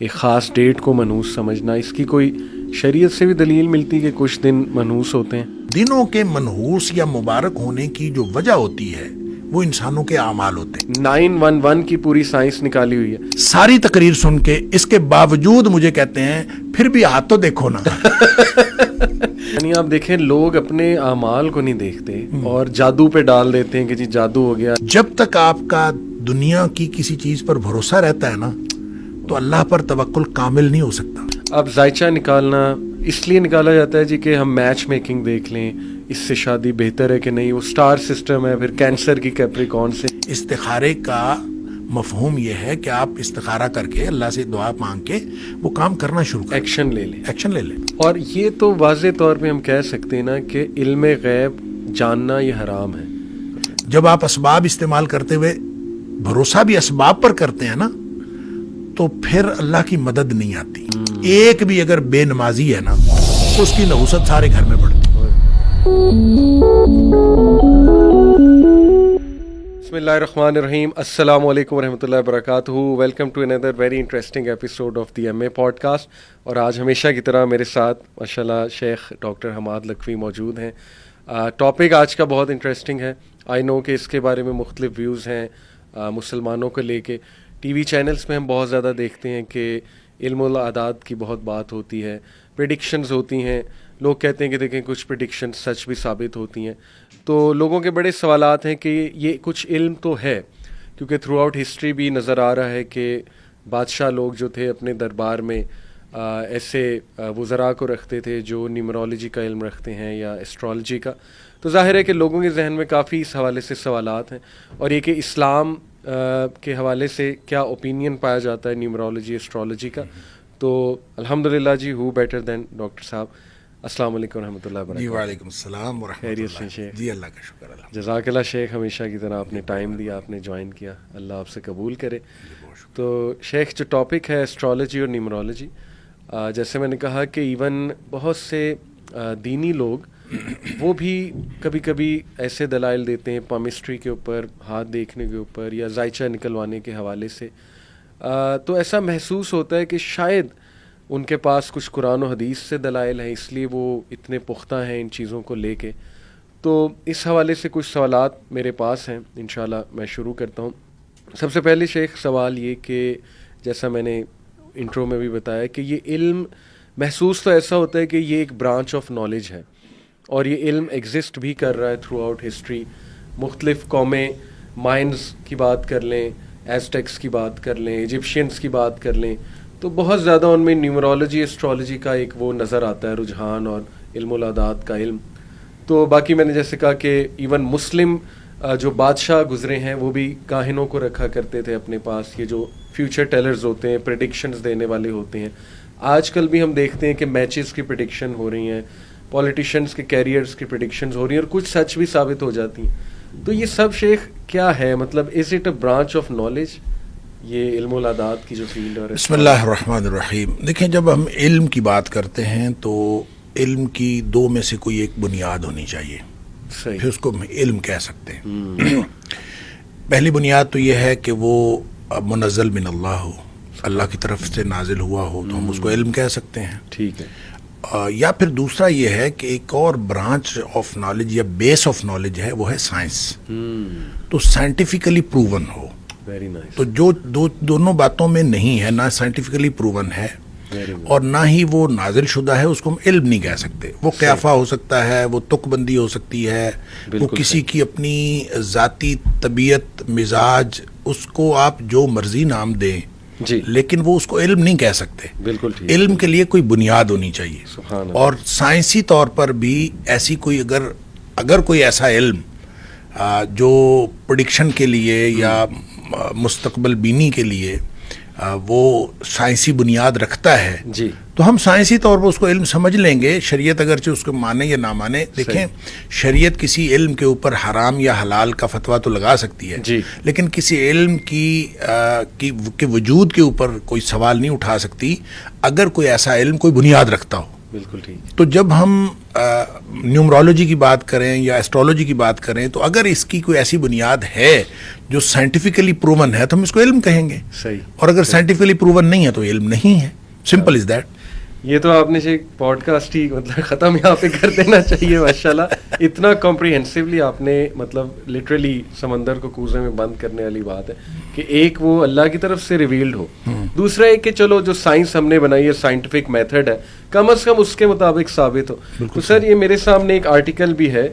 ایک خاص ڈیٹ کو منحوس سمجھنا، اس کی کوئی شریعت سے بھی دلیل ملتی کہ کچھ دن منحوس ہوتے ہیں؟ دنوں کے منحوس یا مبارک ہونے کی جو وجہ ہوتی ہے وہ انسانوں کے اعمال ہوتے ہیں۔ 911 کی پوری سائنس نکالی ہوئی ہے، ساری تقریر سن کے اس کے باوجود مجھے کہتے ہیں پھر بھی ہاتھ تو دیکھو نا۔ یعنی آپ دیکھیں لوگ اپنے اعمال کو نہیں دیکھتے اور جادو پہ ڈال دیتے ہیں کہ جی جادو ہو گیا۔ جب تک آپ کا دنیا کی کسی چیز پر بھروسہ رہتا ہے نا تو اللہ پر توکل کامل نہیں ہو سکتا۔ اب ذائچہ نکالنا اس لیے نکالا جاتا ہے جی کہ ہم میچ میکنگ دیکھ لیں، اس سے شادی بہتر ہے کہ نہیں، وہ سٹار سسٹم ہے، پھر کینسر کی کیپریکون سے۔ استخارے کا مفہوم یہ ہے کہ آپ استخارہ کر کے اللہ سے دعا مانگ کے وہ کام کرنا شروع کریں، ایکشن لے لیں۔ ایکشن لے لیں۔ اور یہ تو واضح طور پہ ہم کہہ سکتے ہیں نا کہ علم غیب جاننا یہ حرام ہے۔ جب آپ اسباب استعمال کرتے ہوئے بھروسہ بھی اسباب پر کرتے ہیں نا تو پھر اللہ کی مدد نہیں آتی۔ ایک بھی اگر بے نمازی ہے نا تو اس کی نحوست سارے گھر میں بڑھتی۔ بسم اللہ الرحمن الرحیم، السلام علیکم ورحمۃ اللہ وبرکاتہ۔ Welcome to another very interesting episode of the M A podcast. اور آج ہمیشہ کی طرح میرے ساتھ ماشاءاللہ شیخ ڈاکٹر حماد لکھوی موجود ہیں۔ ٹاپک آج کا بہت انٹرسٹنگ ہے۔ آئی نو کہ اس کے بارے میں مختلف ویوز ہیں مسلمانوں کو لے کے۔ ٹی وی چینلز میں ہم بہت زیادہ دیکھتے ہیں کہ علم الاعداد کی بہت بات ہوتی ہے، پریڈکشنز ہوتی ہیں۔ لوگ کہتے ہیں کہ دیکھیں کچھ پریڈکشنز سچ بھی ثابت ہوتی ہیں۔ تو لوگوں کے بڑے سوالات ہیں کہ یہ کچھ علم تو ہے، کیونکہ تھرو آؤٹ ہسٹری بھی نظر آ رہا ہے کہ بادشاہ لوگ جو تھے اپنے دربار میں ایسے وزراء کو رکھتے تھے جو نیومرولوجی کا علم رکھتے ہیں یا ایسٹرالوجی کا۔ تو ظاہر ہے کہ لوگوں کے ذہن میں کافی اس حوالے سے سوالات ہیں، اور یہ کہ اسلام کے حوالے سے کیا اوپینین پایا جاتا ہے نیومرولوجی ایسٹرالوجی کا۔ تو الحمدللہ جی، ہو بیٹر دین ڈاکٹر صاحب۔ السلام علیکم ورحمۃ اللہ وبرکاتہ۔ جی وعلیکم السلام ورحمۃ خیریت سے اللہ۔ شیخ؟ جی اللہ کا شکر الحمد۔ جزاک اللہ شیخ، ہمیشہ کی طرح آپ نے ٹائم دیا، آپ نے جوائن کیا، اللہ آپ سے قبول کرے۔ تو شیخ جو ٹاپک ہے ایسٹرالوجی اور نیومرولوجی، جیسے میں نے کہا کہ ایون بہت سے دینی لوگ وہ بھی کبھی کبھی ایسے دلائل دیتے ہیں پامسٹری کے اوپر، ہاتھ دیکھنے کے اوپر یا ذائچہ نکلوانے کے حوالے سے۔ تو ایسا محسوس ہوتا ہے کہ شاید ان کے پاس کچھ قرآن و حدیث سے دلائل ہیں، اس لیے وہ اتنے پختہ ہیں ان چیزوں کو لے کے۔ تو اس حوالے سے کچھ سوالات میرے پاس ہیں، انشاءاللہ میں شروع کرتا ہوں۔ سب سے پہلے شیخ سوال یہ کہ جیسا میں نے انٹرو میں بھی بتایا کہ یہ علم محسوس تو ایسا ہوتا ہے کہ یہ ایک برانچ آف نالج ہے، اور یہ علم ایگزسٹ بھی کر رہا ہے تھرو آؤٹ ہسٹری۔ مختلف قومیں، مائنز کی بات کر لیں، ایزٹیکس کی بات کر لیں، ایجپشینس کی بات کر لیں، تو بہت زیادہ ان میں نیومرولوجی ایسٹرالوجی کا ایک وہ نظر آتا ہے رجحان، اور علم الاعداد کا علم۔ تو باقی میں نے جیسے کہا کہ ایون مسلم جو بادشاہ گزرے ہیں وہ بھی کاہنوں کو رکھا کرتے تھے اپنے پاس، یہ جو فیوچر ٹیلرز ہوتے ہیں، پریڈکشنز دینے والے ہوتے ہیں۔ آج کل بھی ہم دیکھتے ہیں کہ میچز کی پریڈکشن ہو رہی ہیں، پولیٹیشنز کے کیریئرز کی پریڈکشنز ہو رہی ہیں، اور کچھ سچ بھی ثابت ہو جاتی ہیں۔ تو یہ سب شیخ کیا ہے، مطلب is it a branch of knowledge, یہ علم الاعداد کی جو فیلڈ ہے؟ بسم اللہ الرحمن الرحیم۔ دیکھیں جب ہم علم کی بات کرتے ہیں تو علم کی دو میں سے کوئی ایک بنیاد ہونی چاہیے، صحیح، پھر اس کو ہم علم کہہ سکتے ہیں۔ پہلی بنیاد تو یہ ہے کہ وہ منزل من اللہ ہو، اللہ کی طرف سے نازل ہوا ہو تو ہم اس کو علم کہہ سکتے ہیں۔ ٹھیک ہے۔ یا پھر دوسرا یہ ہے کہ ایک اور برانچ آف نالج یا بیس آف نالج ہے، وہ ہے سائنس، تو سائنٹیفکلی پروون ہو۔ Very nice. تو جو دونوں باتوں میں نہیں ہے، نہ سائنٹیفکلی پروون ہے اور نہ ہی وہ نازل شدہ ہے، اس کو ہم علم نہیں کہہ سکتے۔ وہ قیافہ ہو سکتا ہے، وہ تک بندی ہو سکتی ہے، وہ کسی کی اپنی ذاتی طبیعت، مزاج، اس کو آپ جو مرضی نام دیں جی، لیکن وہ اس کو علم نہیں کہہ سکتے۔ بالکل ٹھیک۔ علم کے لیے کوئی بنیاد ہونی چاہیے، سبحان اللہ۔ اور سائنسی طور پر بھی ایسی کوئی اگر کوئی ایسا علم جو پریڈکشن کے لیے یا مستقبل بینی کے لیے وہ سائنسی بنیاد رکھتا ہے جی، تو ہم سائنسی طور پر اس کو علم سمجھ لیں گے، شریعت اگرچہ اس کو مانے یا نہ مانے۔ دیکھیں شریعت کسی علم کے اوپر حرام یا حلال کا فتویٰ تو لگا سکتی ہے، جی، لیکن کسی علم کے وجود کے اوپر کوئی سوال نہیں اٹھا سکتی اگر کوئی ایسا علم کوئی بنیاد رکھتا ہو۔ بالکل ٹھیک. تو جب ہم نیومرولوجی کی بات کریں یا ایسٹرولوجی کی بات کریں تو اگر اس کی کوئی ایسی بنیاد ہے جو سائنٹیفکلی پروون ہے تو ہم اس کو علم کہیں گے. صحیح. اور اگر سائنٹیفکلی پروون نہیں ہے تو علم نہیں ہے. Simple is that. یہ تو آپ نے ایک پوڈ کاسٹ ہی مطلب ختم یہاں پہ کر دینا چاہیے. ماشاءاللہ اتنا کمپریہنسولی آپ نے مطلب لٹرلی سمندر کو کوزے میں بند کرنے والی بات ہے کہ ایک وہ اللہ کی طرف سے ریویلڈ ہو, دوسرا ایک کہ چلو جو سائنس ہم نے بنائی ہے سائنٹیفک میتھڈ ہے کم از کم اس کے مطابق ثابت ہو. تو سر یہ میرے سامنے ایک آرٹیکل بھی ہے,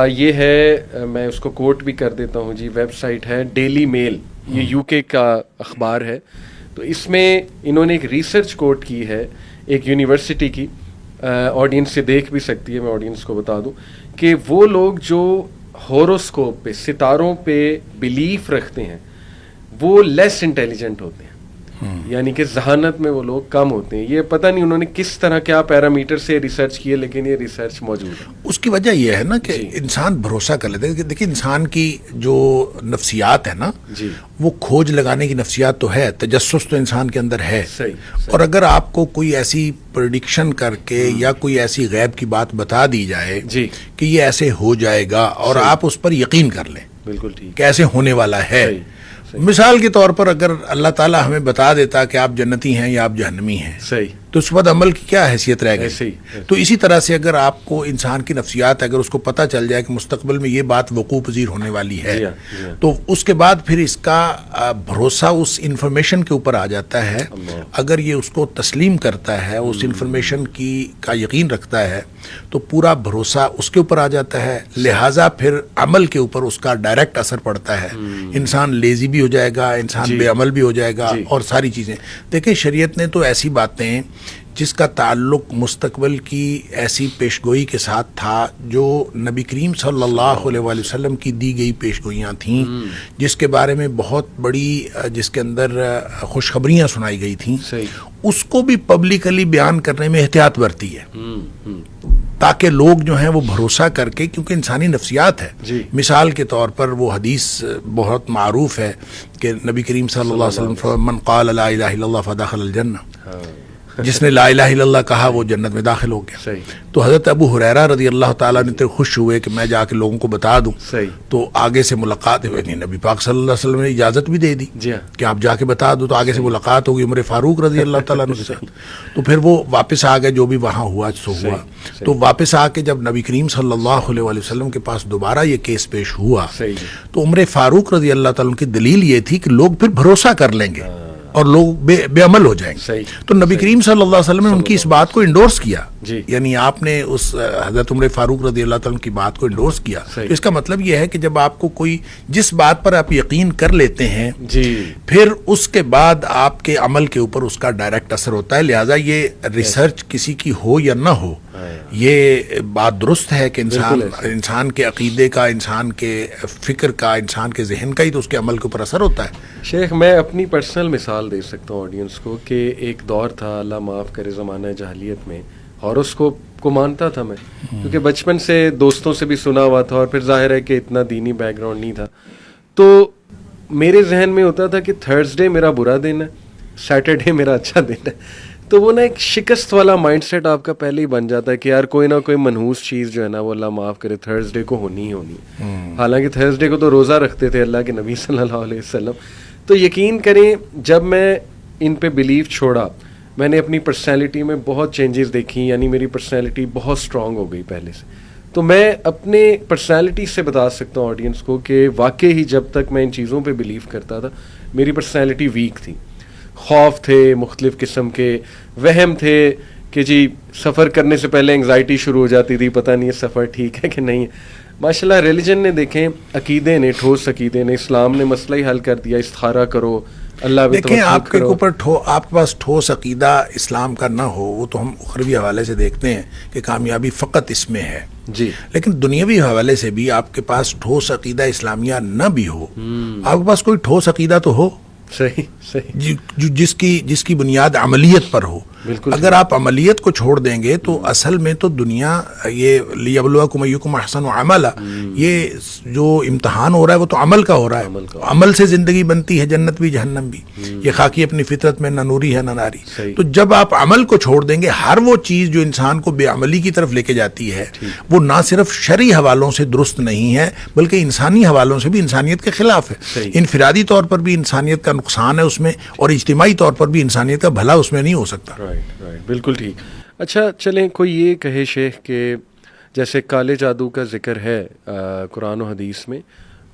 یہ ہے, میں اس کو کوٹ بھی کر دیتا ہوں جی. ویب سائٹ ہے ڈیلی میل, یہ یو کے کا اخبار ہے. تو اس میں انہوں نے ایک ریسرچ کوٹ کی ہے ایک یونیورسٹی کی, آڈینس سے دیکھ بھی سکتی ہے, میں آڈینس کو بتا دوں کہ وہ لوگ جو ہوروسکوپ پہ ستاروں پہ بلیف رکھتے ہیں وہ لیس انٹیلیجنٹ ہوتے ہیں, یعنی کہ ذہانت میں وہ لوگ کم ہوتے ہیں. یہ پتہ نہیں انہوں نے کس طرح کیا پیرامیٹر سے ریسرچ کی ہے, لیکن یہ ریسرچ موجود ہے. اس کی وجہ یہ ہے نا کہ انسان بھروسہ کر لیتے ہیں. دیکھیں انسان کی جو نفسیات ہے نا جی, وہ کھوج لگانے کی نفسیات تو ہے, تجسس تو انسان کے اندر ہے. صحیح. اور اگر آپ کو کوئی ایسی پریڈکشن کر کے یا کوئی ایسی غیب کی بات بتا دی جائے جی کہ یہ ایسے ہو جائے گا اور آپ اس پر یقین کر لیں بالکل ٹھیک, کیسے ہونے والا ہے. مثال کے طور پر اگر اللہ تعالیٰ ہمیں بتا دیتا کہ آپ جنتی ہیں یا آپ جہنمی ہیں, صحیح, تو اس بعد عمل کی کیا حیثیت رہ گئی. تو اسی طرح سے اگر آپ کو انسان کی نفسیات اگر اس کو پتہ چل جائے کہ مستقبل میں یہ بات وقوع پذیر ہونے والی ہے, تو اس کے بعد پھر اس کا بھروسہ اس انفارمیشن کے اوپر آ جاتا ہے. اگر یہ اس کو تسلیم کرتا ہے, اس انفارمیشن کا یقین رکھتا ہے, تو پورا بھروسہ اس کے اوپر آ جاتا ہے. لہٰذا پھر عمل کے اوپر اس کا ڈائریکٹ اثر پڑتا ہے. انسان لیزی بھی ہو جائے گا, انسان بے عمل بھی ہو جائے گا, اور ساری چیزیں. دیکھیں شریعت نے تو ایسی باتیں جس کا تعلق مستقبل کی ایسی پیشگوئی کے ساتھ تھا جو نبی کریم صلی اللہ علیہ وآلہ وسلم کی دی گئی پیشگوئیاں تھیں, جس کے بارے میں بہت بڑی, جس کے اندر خوشخبریاں سنائی گئی تھیں, اس کو بھی پبلکلی بیان کرنے میں احتیاط برتی ہے تاکہ لوگ جو ہیں وہ بھروسہ کر کے, کیونکہ انسانی نفسیات ہے. مثال کے طور پر وہ حدیث بہت معروف ہے کہ نبی کریم صلی اللہ علیہ وسلم من قال لا الہ الا اللہ فدخل الجنہ, جس نے لا الہ الا اللہ کہا وہ جنت میں داخل ہو گیا. تو حضرت ابو ہریرہ رضی اللہ تعالیٰ نے تو خوش ہوئے کہ میں جا کے لوگوں کو بتا دوں. تو آگے سے ملاقات ہوئی, نبی پاک صلی اللہ علیہ وسلم نے اجازت بھی دے دی کہ آپ جا کے بتا دو. تو آگے سے ملاقات ہوگی عمر فاروق رضی اللہ تعالیٰ عنہ کے ساتھ. تو پھر وہ واپس آ گئے, جو بھی وہاں ہوا سو ہوا. تو واپس آ کے جب نبی کریم صلی اللہ علیہ وسلم کے پاس دوبارہ یہ کیس پیش ہوا, تو عمر فاروق رضی اللہ تعالیٰ عنہ کی دلیل یہ تھی کہ لوگ پھر بھروسہ کر لیں گے اور لوگ بے عمل ہو جائیں گے. تو نبی کریم صلی اللہ علیہ وسلم نے ان کی اس بات کو انڈورس کیا. یعنی آپ نے اس حضرت عمر فاروق رضی اللہ تعالیٰ کی بات کو انڈورس کیا. تو اس کا مطلب یہ ہے کہ جب آپ کو کوئی جس بات پر آپ یقین کر لیتے ہیں, پھر اس کے بعد آپ کے عمل کے اوپر اس کا ڈائریکٹ اثر ہوتا ہے. لہٰذا یہ ریسرچ کسی کی ہو یا نہ ہو, یہ بات درست ہے کہ انسان کے عقیدے کا, انسان کے فکر کا, انسان کے ذہن کا ہی تو اس کے عمل کے اوپر اثر ہوتا ہے. شیخ میں اپنی پرسنل مثال دے سکتا ہوں آڈینس کو کہ ایک دور تھا, اللہ معاف کرے, زمانہ جاہلیت میں ہاروسکوپ کو مانتا تھا میں, کیونکہ بچپن سے دوستوں سے بھی سنا ہوا تھا, اور پھر ظاہر ہے کہ اتنا دینی بیک گراؤنڈ نہیں تھا. تو میرے ذہن میں ہوتا تھا کہ تھرسڈے میرا برا دن ہے, سیٹرڈے میرا اچھا دن ہے. تو وہ نا ایک شکست والا مائنڈ سیٹ آپ کا پہلے ہی بن جاتا ہے کہ یار کوئی نہ کوئی منحوس چیز جو ہے نا وہ اللہ معاف کرے تھرسڈے کو ہونی ہی ہونی ہے. حالانکہ تھرسڈے کو تو روزہ رکھتے تھے اللہ کے نبی صلی اللہ علیہ وسلم. تو یقین کریں جب میں ان پہ بلیف چھوڑا, میں نے اپنی پرسنالٹی میں بہت چینجز دیکھی, یعنی میری پرسنالٹی بہت اسٹرانگ ہو گئی پہلے سے. تو میں اپنے پرسنالٹی سے بتا سکتا ہوں آڈینس کو کہ واقعی ہی جب تک میں ان چیزوں پہ بلیو کرتا تھا میری پرسنالٹی ویک تھی. خوف تھے, مختلف قسم کے وہم تھے کہ جی سفر کرنے سے پہلے انگزائٹی شروع ہو جاتی تھی, پتہ نہیں یہ سفر ٹھیک ہے کہ نہیں ہے. ماشاءاللہ ریلیجن نے دیکھیں, عقیدے نے, ٹھوس عقیدے نے, اسلام نے مسئلہ ہی حل کر دیا. استخارہ کرو, اللہ پہ توکل کرو. آپ کے اوپر آپ کے پاس ٹھوس عقیدہ اسلام کا نہ ہو, وہ تو ہم اخروی حوالے سے دیکھتے ہیں کہ کامیابی فقط اس میں ہے. لیکن دنیاوی حوالے سے بھی آپ کے پاس ٹھوس عقیدہ اسلامیہ نہ بھی ہو, آپ کے پاس کوئی ٹھوس عقیدہ تو ہو, صحیح جس کی بنیاد عملیت پر ہو. اگر آپ عملیت کو چھوڑ دیں گے تو اصل میں تو دنیا یہ لیبلوکم ایکم احسن عملا، یہ جو امتحان ہو رہا ہے وہ تو عمل کا ہو رہا ہے، عمل سے زندگی بنتی ہے، جنت بھی جہنم بھی، یہ خاکی اپنی فطرت میں نہ نوری ہے نہ ناری۔ تو جب آپ عمل کو چھوڑ دیں گے، ہر وہ چیز جو انسان کو بے عملی کی طرف لے کے جاتی ہے وہ نہ صرف شرعی حوالوں سے درست نہیں ہے بلکہ انسانی حوالوں سے بھی انسانیت کے خلاف ہے۔ انفرادی طور پر بھی انسانیت کا نقصان ہے اس میں، اور اجتماعی طور پر بھی انسانیت کا بھلا اس میں نہیں ہو سکتا۔ بالکل ٹھیک۔ اچھا چلیں، کوئی یہ کہے شیخ کہ جیسے کالے جادو کا ذکر ہے قرآن و حدیث میں،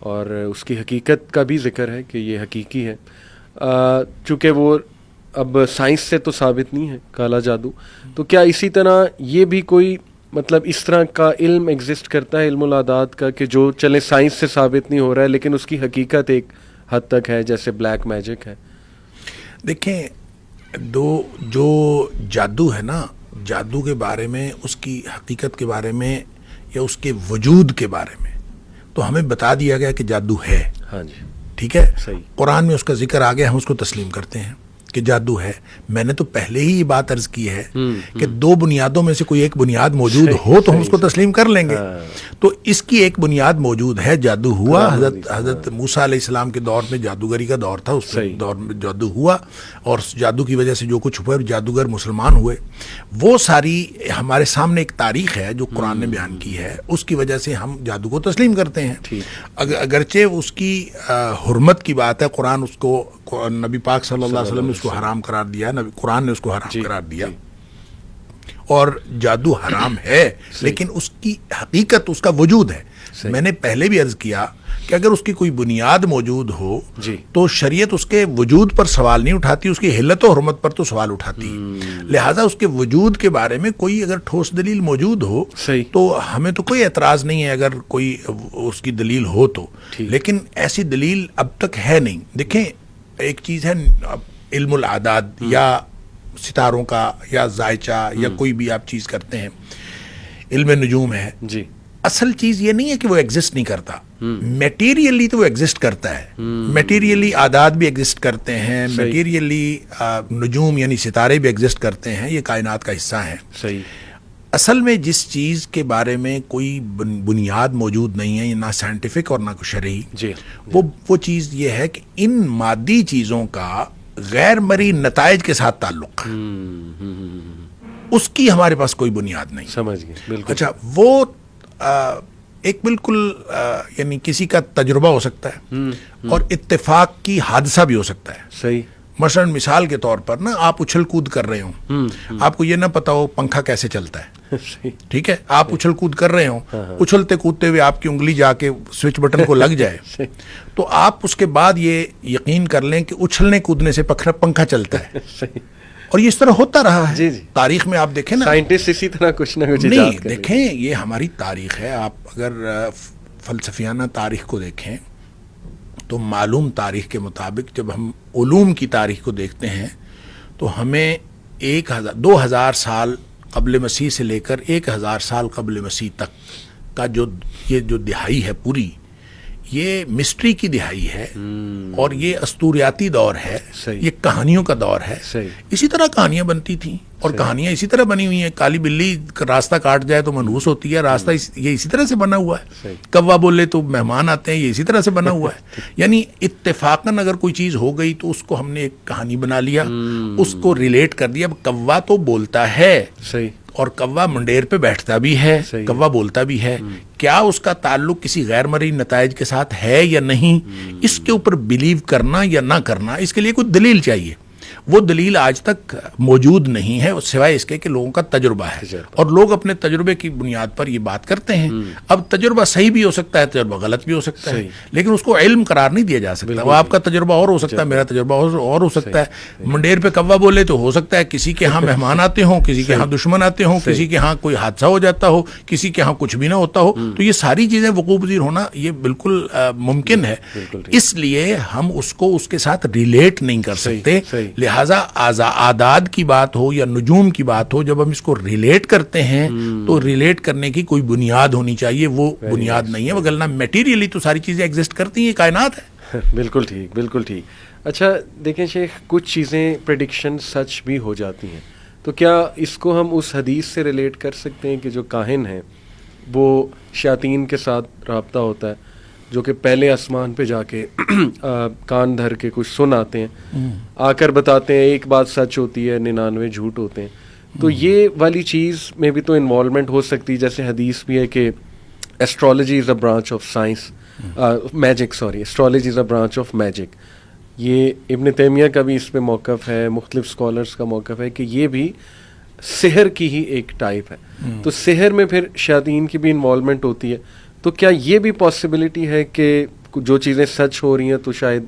اور اس کی حقیقت کا بھی ذکر ہے کہ یہ حقیقی ہے، چونکہ وہ اب سائنس سے تو ثابت نہیں ہے کالا جادو، تو کیا اسی طرح یہ بھی کوئی مطلب اس طرح کا علم ایگزسٹ کرتا ہے، علم العادات کا، کہ جو چلے سائنس سے ثابت نہیں ہو رہا ہے لیکن اس کی حقیقت ایک حد تک ہے، جیسے بلیک میجک ہے؟ دیکھیں، جو جادو ہے نا، جادو کے بارے میں، اس کی حقیقت کے بارے میں یا اس کے وجود کے بارے میں تو ہمیں بتا دیا گیا کہ جادو ہے۔ ہاں جی، ٹھیک ہے، صحیح، قرآن میں اس کا ذکر آ گیا، ہم اس کو تسلیم کرتے ہیں کہ جادو ہے۔ میں نے تو پہلے ہی یہ بات عرض کی ہے کہ دو بنیادوں میں سے کوئی ایک بنیاد موجود ہو تو ہم اس کو تسلیم کر لیں گے۔ تو اس کی ایک بنیاد موجود ہے، جادو ہوا۔ حضرت موسیٰ علیہ السلام کے دور میں جادوگری کا دور تھا، اس دور میں جادو ہوا، اور جادو کی وجہ سے جو کچھ ہوا، جادوگر مسلمان ہوئے، وہ ساری ہمارے سامنے ایک تاریخ ہے جو قرآن نے بیان کی ہے، اس کی وجہ سے ہم جادو کو تسلیم کرتے ہیں۔ اگرچہ اس کی حرمت کی بات ہے، قرآن اس کو، نبی پاک صلی اللہ علیہ وسلم نے اس کو حرام قرار دیا، قرآن نے اس کو حرام قرار دیا، اور جادو حرام ہے، لیکن اس کی حقیقت، اس کا وجود ہے۔ میں نے پہلے بھی عرض کیا کہ اگر اس کی کوئی بنیاد موجود ہو تو شریعت اس کے وجود پر سوال نہیں اٹھاتی، اس کی حلت و حرمت پر تو سوال اٹھاتی ہے۔ لہٰذا اس کے وجود کے بارے میں کوئی اگر ٹھوس دلیل موجود ہو تو ہمیں تو کوئی اعتراض نہیں ہے اگر کوئی اس کی دلیل ہو تو، لیکن ایسی دلیل اب تک ہے نہیں۔ دیکھیں، ایک چیز ہے علم العادات یا ستاروں کا یا زائچہ یا کوئی بھی آپ چیز کرتے ہیں، علم نجوم ہے، جی، اصل چیز یہ نہیں ہے کہ وہ ایگزسٹ نہیں کرتا، میٹیریلی تو وہ ایگزسٹ کرتا ہے، میٹیریلی عادات بھی ایگزسٹ کرتے ہیں، میٹیریلی نجوم یعنی ستارے بھی ایگزسٹ کرتے ہیں، یہ کائنات کا حصہ ہیں۔ صحیح۔ اصل میں جس چیز کے بارے میں کوئی بنیاد موجود نہیں ہے، نہ سائنٹیفک اور نہ شرعی، وہ چیز یہ ہے کہ ان مادی چیزوں کا غیر مرئی نتائج کے ساتھ تعلق، اس کی ہمارے پاس کوئی بنیاد نہیں۔ سمجھ گئے، بالکل۔ اچھا، وہ ایک بالکل یعنی کسی کا تجربہ ہو سکتا ہے اور اتفاق کی حادثہ بھی ہو سکتا ہے۔ صحیح۔ مثلا مثال کے طور پر نا، آپ اچھل کود کر رہے ہوں، آپ کو یہ نہ پتا ہو پنکھا کیسے چلتا ہے، ٹھیک ہے، آپ اچھل کود کر رہے ہوں، اچھلتے کودتے ہوئے آپ کی انگلی جا کے سوئچ بٹن کو لگ جائے تو آپ اس کے بعد یہ یقین کر لیں کہ اچھلنے کودنے سے پنکھا چلتا ہے، اور یہ اس طرح ہوتا رہا ہے۔ تاریخ میں آپ دیکھیں نا، سائنٹسٹ اسی طرح کچھ نہ کچھ نہیں، دیکھیں یہ ہماری تاریخ ہے، آپ اگر فلسفیانہ تاریخ کو دیکھیں تو معلوم تاریخ کے مطابق جب ہم علوم کی تاریخ کو دیکھتے ہیں تو ہمیں 2000 سال قبل مسیح سے لے کر 1000 سال قبل مسیح تک کا یہ جو دہائی ہے پوری، یہ مسٹری کی دہائی ہے، اور یہ اسطوریاتی دور ہے، یہ کہانیوں کا دور ہے۔ اسی طرح کہانیاں بنتی تھیں، اور کہانیاں اسی طرح بنی ہوئی ہیں۔ کالی بلی راستہ کاٹ جائے تو منحوس ہوتی ہے، راستہ یہ اسی طرح سے بنا ہوا ہے۔ کوا بولے تو مہمان آتے ہیں، یہ اسی طرح سے بنا ہوا ہے۔ یعنی اتفاقاً اگر کوئی چیز ہو گئی تو اس کو ہم نے ایک کہانی بنا لیا، اس کو ریلیٹ کر دیا۔ کوا تو بولتا ہے، اور کوا منڈیر پہ بیٹھتا بھی ہے، کوا بولتا بھی ہے، کیا اس کا تعلق کسی غیر مرئی نتائج کے ساتھ ہے یا نہیں، اس کے اوپر بلیو کرنا یا نہ کرنا، اس کے لیے کوئی دلیل چاہیے۔ وہ دلیل آج تک موجود نہیں ہے، سوائے اس کے کہ لوگوں کا تجربہ ہے، اور لوگ اپنے تجربے کی بنیاد پر یہ بات کرتے ہیں۔ اب تجربہ صحیح بھی ہو سکتا ہے، تجربہ غلط بھی ہو سکتا ہے، لیکن اس کو علم قرار نہیں دیا جا سکتا۔ وہ آپ کا تجربہ اور ہو سکتا ہے، میرا تجربہ اور ہو سکتا ہے۔ منڈیر پہ کوا بولے تو ہو سکتا ہے کسی کے ہاں مہمان آتے ہوں، کسی کے ہاں دشمن آتے ہوں، کسی کے ہاں کوئی حادثہ ہو جاتا ہو، کسی کے ہاں کچھ بھی نہ ہوتا ہو، تو یہ ساری چیزیں وقوع پذیر ہونا یہ بالکل ممکن ہے۔ اس لیے ہم اس کو اس کے ساتھ ریلیٹ نہیں کر سکتے۔ لہٰذا عادات کی بات ہو یا نجوم کی بات ہو، جب ہم اس کو ریلیٹ کرتے ہیں تو ریلیٹ کرنے کی کوئی بنیاد ہونی چاہیے، وہ بنیاد نہیں ہے، وگرنہ میٹیریلی تو ساری چیزیں ایگزسٹ کرتی ہیں، کائنات ہے۔ بالکل ٹھیک، بالکل ٹھیک۔ اچھا دیکھیں شیخ، کچھ چیزیں پریڈکشن سچ بھی ہو جاتی ہیں، تو کیا اس کو ہم اس حدیث سے ریلیٹ کر سکتے ہیں کہ جو کاہن ہیں وہ شیاطین کے ساتھ رابطہ ہوتا ہے, جو کہ پہلے آسمان پہ جا کے کان دھر کے کچھ سن آتے ہیں, آ کر بتاتے ہیں ایک بات سچ ہوتی ہے 99 جھوٹ ہوتے ہیں, تو یہ والی چیز میں بھی تو انوالومنٹ ہو سکتی ہے. جیسے حدیث بھی ہے کہ astrology is a branch of science, magic sorry astrology is a branch of magic. یہ ابن تیمیہ کا بھی اس پہ موقف ہے, مختلف اسکالرس کا موقف ہے کہ یہ بھی سحر کی ہی ایک ٹائپ ہے. تو سحر میں پھر شیاطین کی بھی انوالومنٹ ہوتی ہے. تو کیا یہ بھی پاسبلٹی ہے کہ جو چیزیں سچ ہو رہی ہیں تو شاید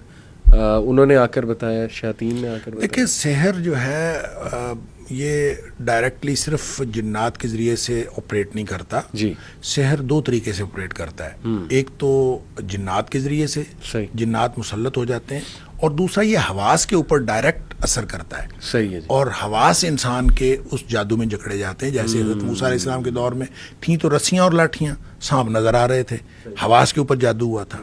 انہوں نے آ کر بتایا, شیاطین نے آ کر بتایا؟ دیکھیں سحر جو ہے یہ ڈائریکٹلی صرف جنات کے ذریعے سے آپریٹ نہیں کرتا. جی, سحر دو طریقے سے آپریٹ کرتا ہے. ایک تو جنات کے ذریعے سے, صحیح, جنات مسلط ہو جاتے ہیں, اور دوسرا یہ حواس کے اوپر ڈائریکٹ اثر کرتا ہے. صحیح ہے جی. اور حواس انسان کے اس جادو میں جکڑے جاتے ہیں. جیسے حضرت موسیٰ علیہ السلام کے دور میں تھیں تو رسیاں اور لاٹھیاں, سانپ نظر آ رہے تھے, حواس کے اوپر جادو ہوا تھا.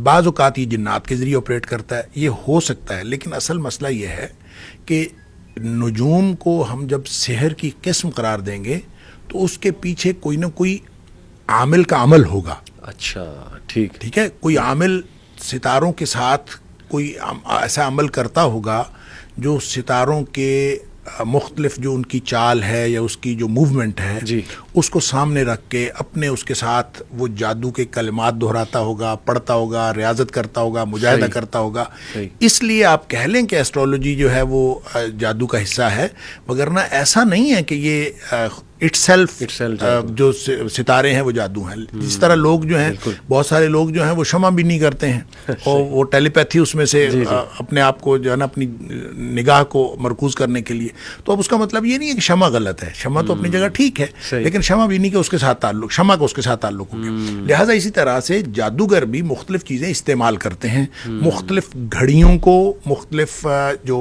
بعض اوقات یہ جنات کے ذریعے آپریٹ کرتا ہے, یہ ہو سکتا ہے. لیکن اصل مسئلہ یہ ہے کہ نجوم کو ہم جب سحر کی قسم قرار دیں گے تو اس کے پیچھے کوئی نہ کوئی عامل کا عمل ہوگا. اچھا, ٹھیک ہے, کوئی عامل ستاروں کے ساتھ کوئی ایسا عمل کرتا ہوگا جو ستاروں کے مختلف جو ان کی چال ہے یا اس کی جو موومنٹ ہے جی, اس کو سامنے رکھ کے اپنے اس کے ساتھ وہ جادو کے کلمات دہراتا ہوگا, پڑھتا ہوگا, ریاضت کرتا ہوگا, مجاہدہ کرتا ہوگا. اس لیے آپ کہہ لیں کہ ایسٹرولوجی جو ہے وہ جادو کا حصہ ہے, وگرنہ ایسا نہیں ہے کہ یہ اٹ سیلف جو ستارے ہیں وہ جادو ہیں. جس طرح لوگ جو ہیں, بہت سارے لوگ جو ہیں وہ شمع بھی نہیں کرتے ہیں اور وہ ٹیلیپیتھی اس میں سے اپنے آپ کو جو ہے نا اپنی نگاہ کو مرکوز کرنے کے لیے. تو اب اس کا مطلب یہ نہیں ہے کہ شمع غلط ہے, شمع تو اپنی جگہ ٹھیک ہے, لیکن شمع بھی نہیں کہ اس کے ساتھ تعلق, شمع کا اس کے ساتھ تعلق ہو گیا. لہٰذا اسی طرح سے جادوگر بھی مختلف چیزیں استعمال کرتے ہیں, مختلف گھڑیوں کو, مختلف جو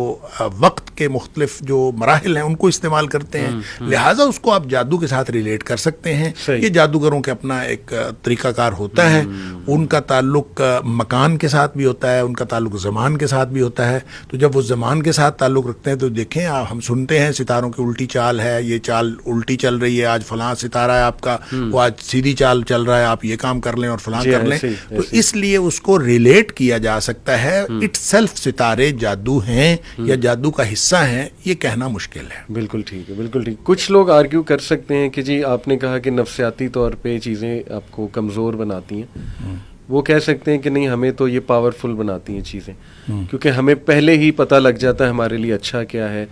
وقت کے مختلف جو مراحل ہیں ان کو استعمال کرتے ہیں. لہٰذا اس کو آپ جادو کے ساتھ ریلیٹ کر سکتے ہیں. یہ جادوگروں کے اپنا ایک طریقہ کار ہوتا ہے. ان کا تعلق مکان کے ساتھ بھی ہوتا ہے, ان کا تعلق زمان کے ساتھ بھی ہوتا ہے. تو جب وہ زمان کے ساتھ تعلق رکھتے ہیں تو دیکھیں ہم سنتے ہیں ستاروں کی الٹی چال ہے, یہ چال الٹی چل رہی ہے, آج فلاں ستارہ ہے آپ کا, وہ آج سیدھی چال چل رہا ہے, آپ یہ کام کر لیں اور فلاں کر لیں. تو اس لیے اس کو ریلیٹ کیا جا سکتا ہے. اٹ سیلف ستارے جادو ہیں یا جادو کا حصہ ہیں, یہ کہنا مشکل ہے. بالکل ٹھیک ہے, بالکل ٹھیک. کچھ لوگ آرگیو کر سکتے ہیں کہ جی آپ نے کہا کہ نفسیاتی طور پہ چیزیں آپ کو کمزور بناتی ہیں, وہ کہہ سکتے ہیں کہ نہیں ہمیں تو یہ پاورفل بناتی ہیں چیزیں, کیونکہ ہمیں پہلے ہی پتہ لگ جاتا ہے ہمارے لیے اچھا کیا ہے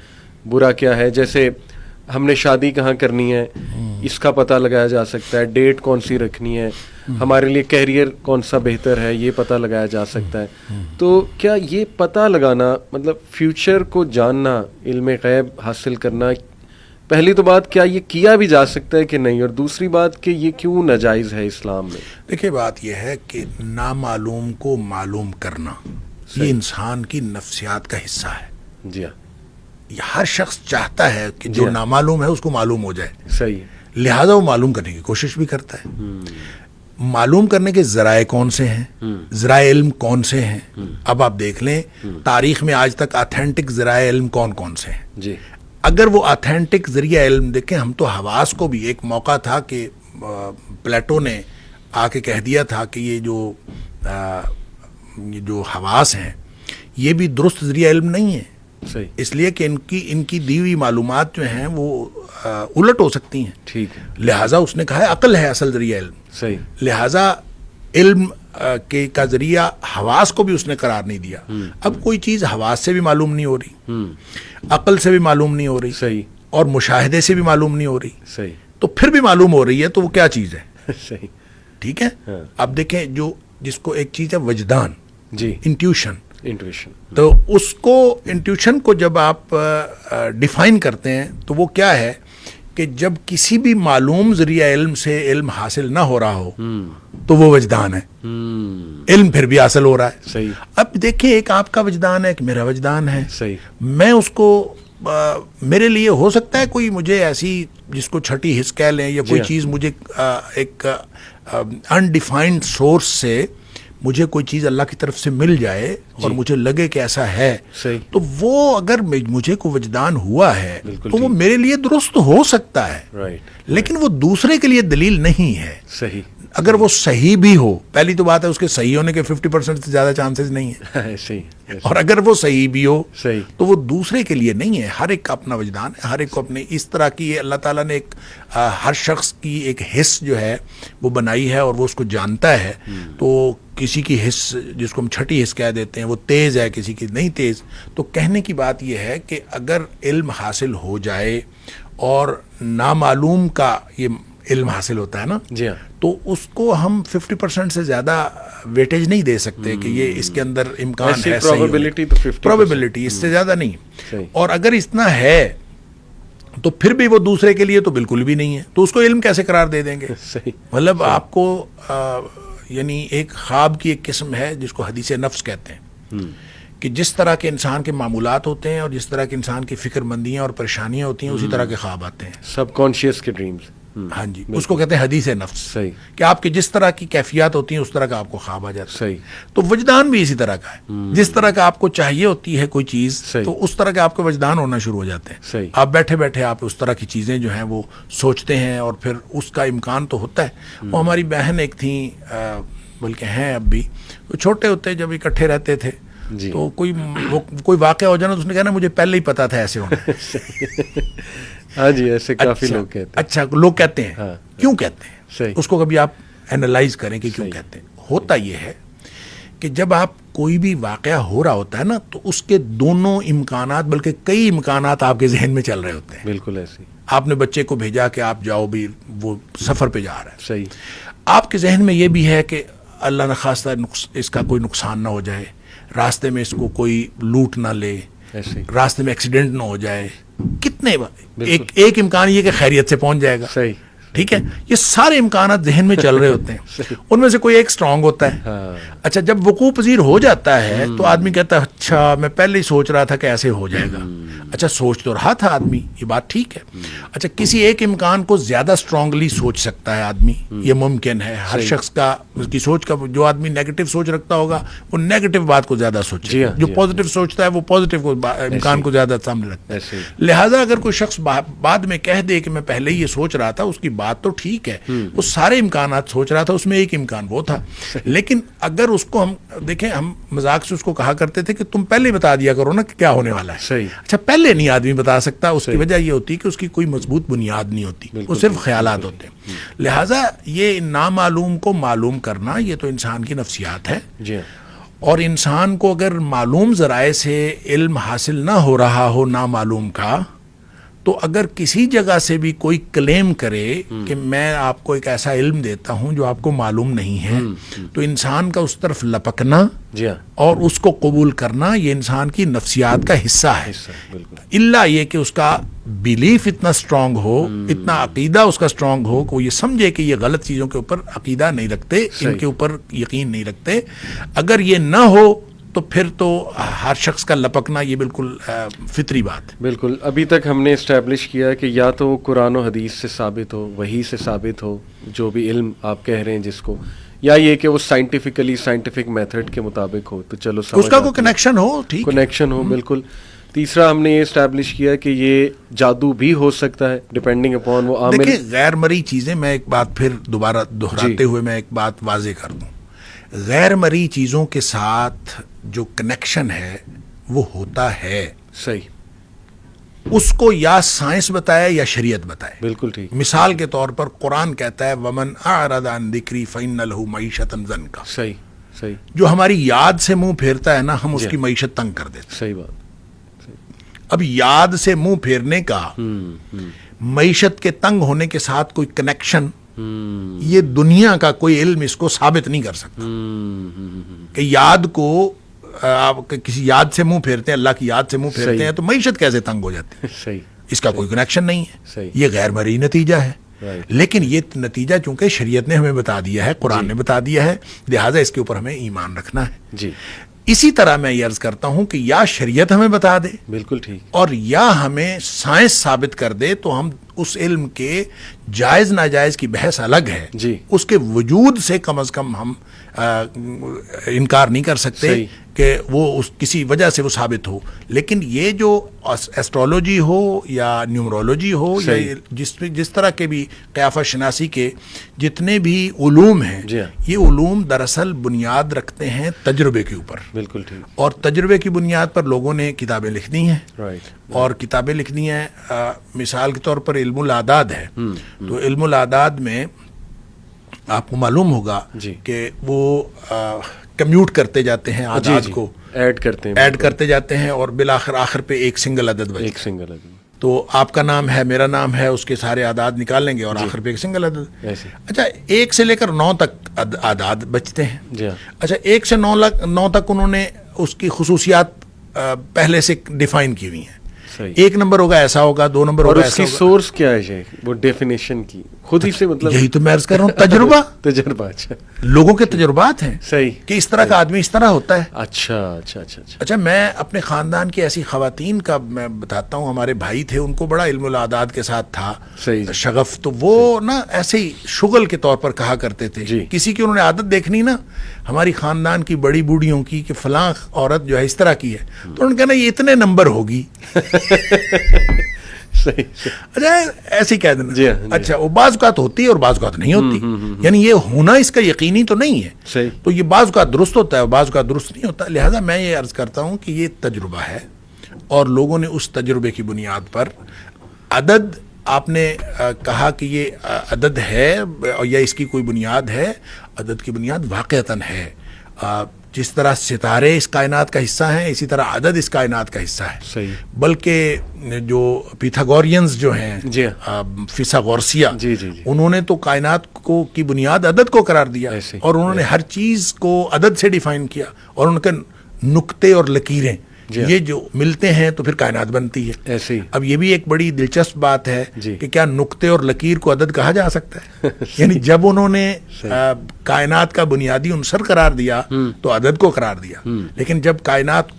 برا کیا ہے. جیسے ہم نے شادی کہاں کرنی ہے اس کا پتہ لگایا جا سکتا ہے, ڈیٹ کون سی رکھنی ہے, ہمارے لیے کیریئر کون سا بہتر ہے یہ پتہ لگایا جا سکتا ہے. تو کیا یہ پتہ لگانا مطلب فیوچر کو جاننا, علم غیب حاصل کرنا, پہلی تو بات کیا یہ کیا بھی جا سکتا ہے کہ نہیں, اور دوسری بات کہ یہ کیوں ناجائز ہے اسلام میں؟ دیکھیے بات یہ ہے کہ نامعلوم کو معلوم کرنا یہ انسان کی نفسیات کا حصہ ہے. جی ہاں, ہر شخص چاہتا ہے کہ جو نامعلوم ہے اس کو معلوم ہو جائے. صحیح ہے. لہذا وہ معلوم کرنے کی کوشش بھی کرتا ہے. معلوم کرنے کے ذرائع کون سے ہیں, ذرائع علم کون سے ہیں. اب آپ دیکھ لیں تاریخ میں آج تک آتھینٹک ذرائع علم کون کون سے ہیں. جی, اگر وہ آتھینٹک ذریعہ علم دیکھیں, ہم تو حواس کو بھی, ایک موقع تھا کہ پلیٹو نے آ کے کہہ دیا تھا کہ یہ جو حواس ہیں یہ بھی درست ذریعہ علم نہیں ہے. صحیح. اس لیے کہ ان کی دی ہوئی معلومات جو ہیں وہ الٹ ہو سکتی ہیں. ٹھیک ہے. لہٰذا اس نے کہا ہے عقل ہے اصل ذریعہ علم. صحیح. لہٰذا علم کا ذریعہ حواس کو بھی اس نے قرار نہیں دیا. اب کوئی چیز حواس سے بھی معلوم نہیں ہو رہی, عقل سے بھی معلوم نہیں ہو رہی, صحیح, اور مشاہدے سے بھی معلوم نہیں ہو رہی, صحیح, تو پھر بھی معلوم ہو رہی ہے, تو وہ کیا چیز ہے؟ صحیح. ٹھیک ہے. اب دیکھیں جس کو ایک چیز ہے وجدان, جی, انٹیوشن. تو اس کو انٹیوشن کو جب آپ ڈیفائن کرتے ہیں تو وہ کیا ہے کہ جب کسی بھی معلوم ذریعہ علم سے علم حاصل نہ ہو رہا ہو تو وہ وجدان ہے. علم پھر بھی حاصل ہو رہا ہے. صحیح. اب دیکھیں ایک آپ کا وجدان ہے, ایک میرا وجدان ہے. صحیح. میں اس کو میرے لیے ہو سکتا ہے کوئی مجھے ایسی جس کو چھٹی حص کہہ لیں یا کوئی چیز مجھے ایک انڈیفائنڈ سورس سے مجھے کوئی چیز اللہ کی طرف سے مل جائے اور مجھے لگے کہ ایسا ہے صحیح. تو وہ اگر مجھے کوئی وجدان ہوا ہے بالکل تو وہ میرے لیے درست ہو سکتا ہے, رائٹ, لیکن وہ دوسرے کے لیے دلیل نہیں ہے. صحیح. اگر وہ صحیح بھی ہو, پہلی تو بات ہے اس کے صحیح ہونے کے 50% سے زیادہ چانسز نہیں ہیں, صحیح. اور اگر وہ صحیح بھی ہو صحیح. تو وہ دوسرے کے لیے نہیں ہے. ہر ایک کا اپنا وجدان ہے, ہر ایک کو اپنے اس طرح کی اللہ تعالیٰ نے ایک ہر شخص کی ایک حس جو ہے وہ بنائی ہے اور وہ اس کو جانتا ہے. تو کسی کی حس جس کو ہم چھٹی حس کہہ دیتے ہیں وہ تیز ہے, کسی کی نہیں تیز. تو کہنے کی بات یہ ہے کہ اگر علم حاصل ہو جائے اور نامعلوم کا یہ علم حاصل ہوتا ہے نا, جی ہاں, تو اس کو ہم 50% سے زیادہ ویٹیج نہیں دے سکتے کہ یہ اس کے اندر امکان ہے. پروبیبلٹی تو 50%, پروبیبلٹی اس سے زیادہ نہیں. صحیح. اور اگر اتنا ہے تو پھر بھی وہ دوسرے کے لیے تو بالکل بھی نہیں ہے, تو اس کو علم کیسے قرار دے دیں گے؟ صحیح. مطلب آپ کو یعنی ایک خواب کی ایک قسم ہے جس کو حدیث نفس کہتے ہیں, کہ جس طرح کے انسان کے معمولات ہوتے ہیں اور جس طرح کے انسان کی فکر مندیاں اور پریشانیاں ہوتی ہیں اسی طرح کے خواب آتے ہیں. سب کانشیس کے ڈریمز. ہاں جی, اس کو کہتے ہیں حدیث نفس. صحیح. کہ آپ کے جس طرح کی کیفیات ہوتی ہیں اس طرح کا آپ کو خواب آ جاتا ہے. صحیح. تو وجدان بھی اسی طرح کا ہے, جس طرح کا آپ کو چاہیے ہوتی ہے کوئی چیز تو اس طرح کے آپ کے وجدان ہونا شروع ہو جاتے ہیں. صحیح. آپ بیٹھے بیٹھے آپ اس طرح کی چیزیں جو ہیں وہ سوچتے ہیں اور پھر اس کا امکان تو ہوتا ہے. وہ ہماری بہن ایک تھیں, بلکہ ہیں اب بھی, وہ چھوٹے ہوتے جب اکٹھے رہتے تھے جی. تو کوئی واقعہ ہو جانا تو اس نے کہنا مجھے پہلے ہی پتا تھا ایسے ہونا. ہاں جی, ایسے کافی لوگ کہتے ہیں. اچھا, لوگ کہتے ہیں, کیوں کہتے ہیں؟ صحیح. اس کو کبھی آپ اینالائز کریں کہ کیوں کہتے ہیں. ہوتا یہ ہے کہ جب آپ کوئی بھی واقعہ ہو رہا ہوتا ہے نا تو اس کے دونوں امکانات بلکہ کئی امکانات آپ کے ذہن میں چل رہے ہوتے ہیں. بالکل ایسے. آپ نے بچے کو بھیجا کہ آپ جاؤ بھی, وہ سفر پہ جا رہا ہے. صحیح. آپ کے ذہن میں یہ بھی ہے کہ اللہ نہ خواستہ اس کا کوئی نقصان نہ ہو جائے, راستے میں اس کو کوئی لوٹ نہ لے, راستے میں ایکسیڈنٹ نہ ہو جائے. کتنے ایک امکان یہ کہ خیریت سے پہنچ جائے گا. صحیح. ٹھیک ہے, یہ سارے امکانات ذہن میں چل رہے ہوتے ہیں. ان میں سے کوئی ایک سٹرونگ ہوتا ہے. اچھا, جب وقوع پذیر ہو جاتا ہے تو آدمی کہتا ہے اچھا میں پہلے ہی سوچ رہا تھا کہ ایسے ہو جائے گا. اچھا, سوچ تو رہا تھا آدمی, یہ بات ٹھیک ہے. اچھا, کسی ایک امکان کو زیادہ سٹرونگلی سوچ سکتا ہے آدمی, یہ ممکن ہے. ہر شخص کا اس کی سوچ کا, جو آدمی نیگیٹو سوچ رکھتا ہوگا وہ نیگیٹو بات کو زیادہ سوچے, جو پازیٹو سوچتا ہے وہ پازیٹو امکان کو زیادہ سامنے رکھتا ہے. لہٰذا اگر کوئی شخص بعد میں کہہ دے کہ میں پہلے ہی یہ سوچ رہا تھا, اس کی بات تو ٹھیک ہے, وہ سارے امکانات سوچ رہا تھا, اس میں ایک امکان وہ تھا. لیکن اگر اس کو ہم دیکھیں, ہم مذاق سے اس کو کہا کرتے تھے کہ تم پہلے بتا دیا کرو نا کہ کیا ہونے والا ہے. اچھا, پہلے نہیں آدمی بتا سکتا, اس کی وجہ یہ ہوتی کہ اس کی کوئی مضبوط بنیاد نہیں ہوتی, وہ صرف خیالات ہوتے ہیں. لہٰذا یہ نامعلوم کو معلوم کرنا یہ تو انسان کی نفسیات ہے. اور انسان کو اگر معلوم ذرائع سے علم حاصل نہ ہو رہا ہو نامعلوم کا, تو اگر کسی جگہ سے بھی کوئی کلیم کرے کہ میں آپ کو ایک ایسا علم دیتا ہوں جو آپ کو معلوم نہیں ہے, تو انسان کا اس طرف لپکنا اور اس کو قبول کرنا یہ انسان کی نفسیات کا حصہ ہے. الا یہ کہ اس کا بیلیف اتنا سٹرونگ ہو, اتنا عقیدہ اس کا سٹرونگ ہو کہ وہ یہ سمجھے کہ یہ غلط چیزوں کے اوپر عقیدہ نہیں رکھتے, ان کے اوپر یقین نہیں رکھتے. اگر یہ نہ ہو تو پھر تو ہر شخص کا لپکنا یہ بالکل فطری بات ہے. بالکل. ابھی تک ہم نے اسٹیبلش کیا کہ یا تو قرآن و حدیث سے ثابت ہو, وحی سے ثابت ہو, جو بھی علم آپ کہہ رہے ہیں جس کو, یا یہ کہ وہ سائنٹیفک میتھڈ کے مطابق ہو, تو چلو اس کا کوئی کنیکشن ہو, ٹھیک کنیکشن ہو. بالکل. تیسرا ہم نے یہ اسٹیبلش کیا کہ یہ جادو بھی ہو سکتا ہے ڈپینڈنگ اپون وہ عامل. دیکھیں, غیر مرئی چیزیں, میں ایک بات پھر دوبارہ دہراتے ہوئے میں ایک بات واضح کر دوں, غیر مرئی چیزوں کے ساتھ جو کنیکشن ہے وہ ہوتا ہے. صحیح. اس کو یا سائنس بتائے یا شریعت بتائے. بالکل ٹھیک. مثال کے طور پر قرآن کہتا ہے ومن اعرض عن ذکری فإن له معیشۃ ضنکا. صحیح. صحیح. جو ہماری یاد سے منہ پھیرتا ہے نا, ہم اس کی معیشت تنگ کر دیتے. صحیح بات. اب یاد سے منہ پھیرنے کا معیشت کے تنگ ہونے کے ساتھ کوئی کنیکشن, یہ دنیا کا کوئی علم اس کو ثابت نہیں کر سکتا کہ یاد کو آپ کسی یاد سے منہ پھیرتے ہیں, اللہ کی یاد سے منہ پھیرتے ہیں تو معیشت کیسے تنگ ہو جاتی ہے. صحیح. اس کا کوئی کنیکشن نہیں ہے. یہ غیر مرئی نتیجہ ہے. لیکن یہ نتیجہ چونکہ شریعت نے ہمیں بتا دیا ہے, قرآن نے بتا دیا ہے, لہٰذا اس کے اوپر ہمیں ایمان رکھنا ہے. جی. اسی طرح میں یہ عرض کرتا ہوں کہ یا شریعت ہمیں بتا دے بالکل ٹھیک. اور یا ہمیں سائنس ثابت کر دے تو ہم اس علم کے جائز ناجائز کی بحث الگ ہے, جی. اس کے وجود سے کم از کم ہم انکار نہیں کر سکتے صحیح. کہ وہ اس کسی وجہ سے وہ ثابت ہو. لیکن یہ جو ایسٹرولوجی ہو یا نیومرولوجی ہو یا جس طرح کے بھی قیافہ شناسی کے جتنے بھی علوم ہیں, جی ہاں. یہ علوم دراصل بنیاد رکھتے ہیں تجربے کے اوپر, بالکل ٹھیک. اور تجربے کی بنیاد پر لوگوں نے کتابیں لکھنی ہیں, رائٹ. اور کتابیں لکھنی ہیں. مثال کے طور پر علم الاعداد ہے, تو علم الاعداد میں آپ کو معلوم ہوگا جی. کہ وہ کمیوٹ کرتے جاتے ہیں اعداد کو, ایڈ کرتے جاتے ہیں, اور بالآخر آخر پہ ایک سنگل عدد بچتا ہے. ایک سنگل عدد. تو آپ کا نام ہے, میرا نام ہے, اس کے سارے اعداد نکال لیں گے اور آخر پہ ایک سنگل عدد. ایسے. اچھا 1 سے لے کر 9 تک اعداد بچتے ہیں. جی ہاں. اچھا 1 سے 9 تک انہوں نے اس کی خصوصیات پہلے سے ڈیفائن کی ہوئی ہیں. صحیح. 1 نمبر ہوگا ایسا ہوگا, 2 نمبر اور ہوگا اس ایسا کی ہوگا. سورس کیا ہے شیخ, وہ ڈیفینیشن کی خود ہی سے, مطلب یہی تو میں عرض کر رہا ہوں, تجربہ. تجربہ. اچھا لوگوں کے تجربات ہیں صحیح کہ اس طرح کا آدمی اس طرح ہوتا ہے. اچھا اچھا اچھا اچھا. اچھا میں اپنے خاندان کی ایسی خواتین کا میں بتاتا ہوں, ہمارے بھائی تھے, ان کو بڑا علم الاعداد کے ساتھ تھا صحیح شغف, تو وہ نا ایسے ہی شغل کے طور پر کہا کرتے تھے جی. کسی کی انہوں نے عادت دیکھنی نا ہماری خاندان کی بڑی بوڑھیوں کی کہ فلاں عورت جو ہے اس طرح کی ہے, تو انہوں نے کہنا یہ اتنے نمبر ہوگی. صحیح. اچھا ایسے ہی کہہ دینا. جی ہاں. اچھا وہ بعض اوقات ہوتی ہے اور بعض اوقات نہیں ہوتی, یعنی یہ ہونا اس کا یقینی تو نہیں ہے. صحیح. تو یہ بعض اوقات درست ہوتا ہے اور بعض اوقات درست نہیں ہوتا. لہٰذا میں یہ عرض کرتا ہوں کہ یہ تجربہ ہے, اور لوگوں نے اس تجربے کی بنیاد پر عدد, آپ نے کہا کہ یہ عدد ہے یا اس کی کوئی بنیاد ہے, عدد کی بنیاد واقعتاً ہے. جس طرح ستارے اس کائنات کا حصہ ہیں, اسی طرح عدد اس کائنات کا حصہ ہے. صحیح. بلکہ جو پیتھاگورینز جو ہیں, جی فیثاغورسیہ, جی جی جی, انہوں نے تو کائنات کو کی بنیاد عدد کو قرار دیا, ایسے. اور انہوں نے ہر چیز کو عدد سے ڈیفائن کیا, اور ان کے نقطے اور لکیریں یہ جو ملتے ہیں تو پھر کائنات بنتی ہے. ایسے ہی. اب یہ بھی ایک بڑی دلچسپ بات ہے جی. کہ کیا نقطے اور لکیر کو عدد کہا جا سکتا ہے؟ یعنی جب انہوں نے کائنات کا بنیادی عنصر قرار دیا تو عدد کو قرار دیا, لیکن جب کائنات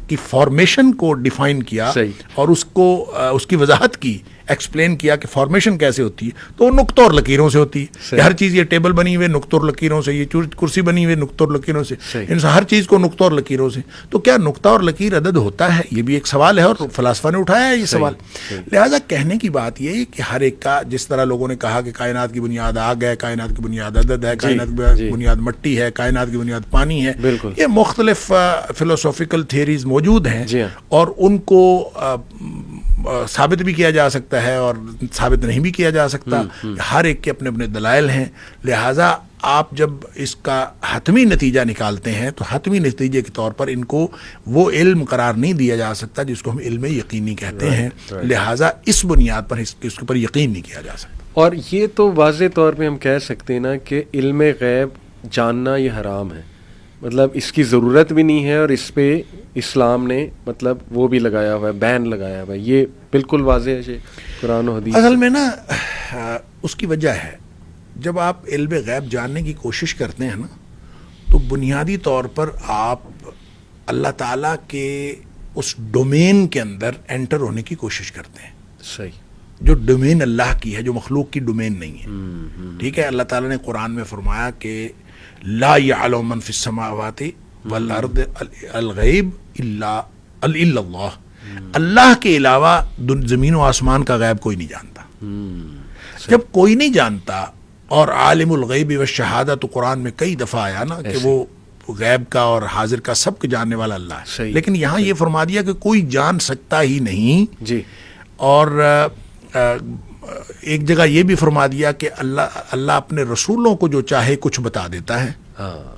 کی فارمیشن کو ڈیفائن کیا اور اس کی وضاحت کی, ایکسپلین کیا کہ فارمیشن کیسے ہوتی ہے, تو وہ نقطوں اور لکیروں سے ہوتی ہے. ہر چیز, یہ ٹیبل بنی ہوئی نقطوں اور لکیروں سے, یہ کرسی بنی ہوئی نقطوں اور لکیروں سے, ہر چیز کو نقطوں اور لکیروں سے. تو کیا نقطہ اور لکیر عدد ہوتا ہے؟ یہ بھی ایک سوال ہے, اور فلاسفہ نے اٹھایا ہے یہ سوال. لہذا کہنے کی بات یہ ہے کہ ہر ایک کا, جس طرح لوگوں نے کہا کہ کائنات کی بنیاد آگ ہے, کائنات کی بنیاد عدد ہے, کائنات کی بنیاد مٹی ہے, کائنات کی بنیاد پانی ہے, یہ مختلف فلسافیکل تھیوریز موجود ہیں, اور ان کو ثابت بھی کیا جا سکتا ہے اور ثابت نہیں بھی کیا جا سکتا. ہر ایک کے اپنے اپنے دلائل ہیں. لہٰذا آپ جب اس کا حتمی نتیجہ نکالتے ہیں تو حتمی نتیجے کے طور پر ان کو وہ علم قرار نہیں دیا جا سکتا جس کو ہم علم یقینی کہتے ہیں. لہٰذا اس بنیاد پر اس کے اوپر یقین نہیں کیا جا سکتا. اور یہ تو واضح طور پہ ہم کہہ سکتے ہیں نا کہ علم غیب جاننا یہ حرام ہے, مطلب اس کی ضرورت بھی نہیں ہے, اور اس پہ اسلام نے مطلب وہ بھی لگایا ہوا ہے, بین لگایا ہوا ہے. یہ بالکل واضح ہے قرآن و حدیث. اصل میں نا اس کی وجہ ہے, جب آپ علم غیب جاننے کی کوشش کرتے ہیں نا, تو بنیادی طور پر آپ اللہ تعالیٰ کے اس ڈومین کے اندر انٹر ہونے کی کوشش کرتے ہیں. صحیح. جو ڈومین اللہ کی ہے, جو مخلوق کی ڈومین نہیں ہے. ٹھیک ہے, اللہ تعالیٰ نے قرآن میں فرمایا کہ لا يعلم من فی السماوات والارض الغیب الا اللہ, اللہ کے علاوہ زمین و آسمان کا غیب کوئی نہیں جانتا. جب کوئی نہیں جانتا, اور عالم الغیب والشہادہ تو قرآن میں کئی دفعہ آیا نا کہ وہ غیب کا اور حاضر کا سب کے جاننے والا اللہ ہے. لیکن یہاں یہ فرما دیا کہ کوئی جان سکتا ہی نہیں. جی. اور ایک جگہ یہ بھی فرما دیا کہ اللہ اپنے رسولوں کو جو چاہے کچھ بتا دیتا ہے,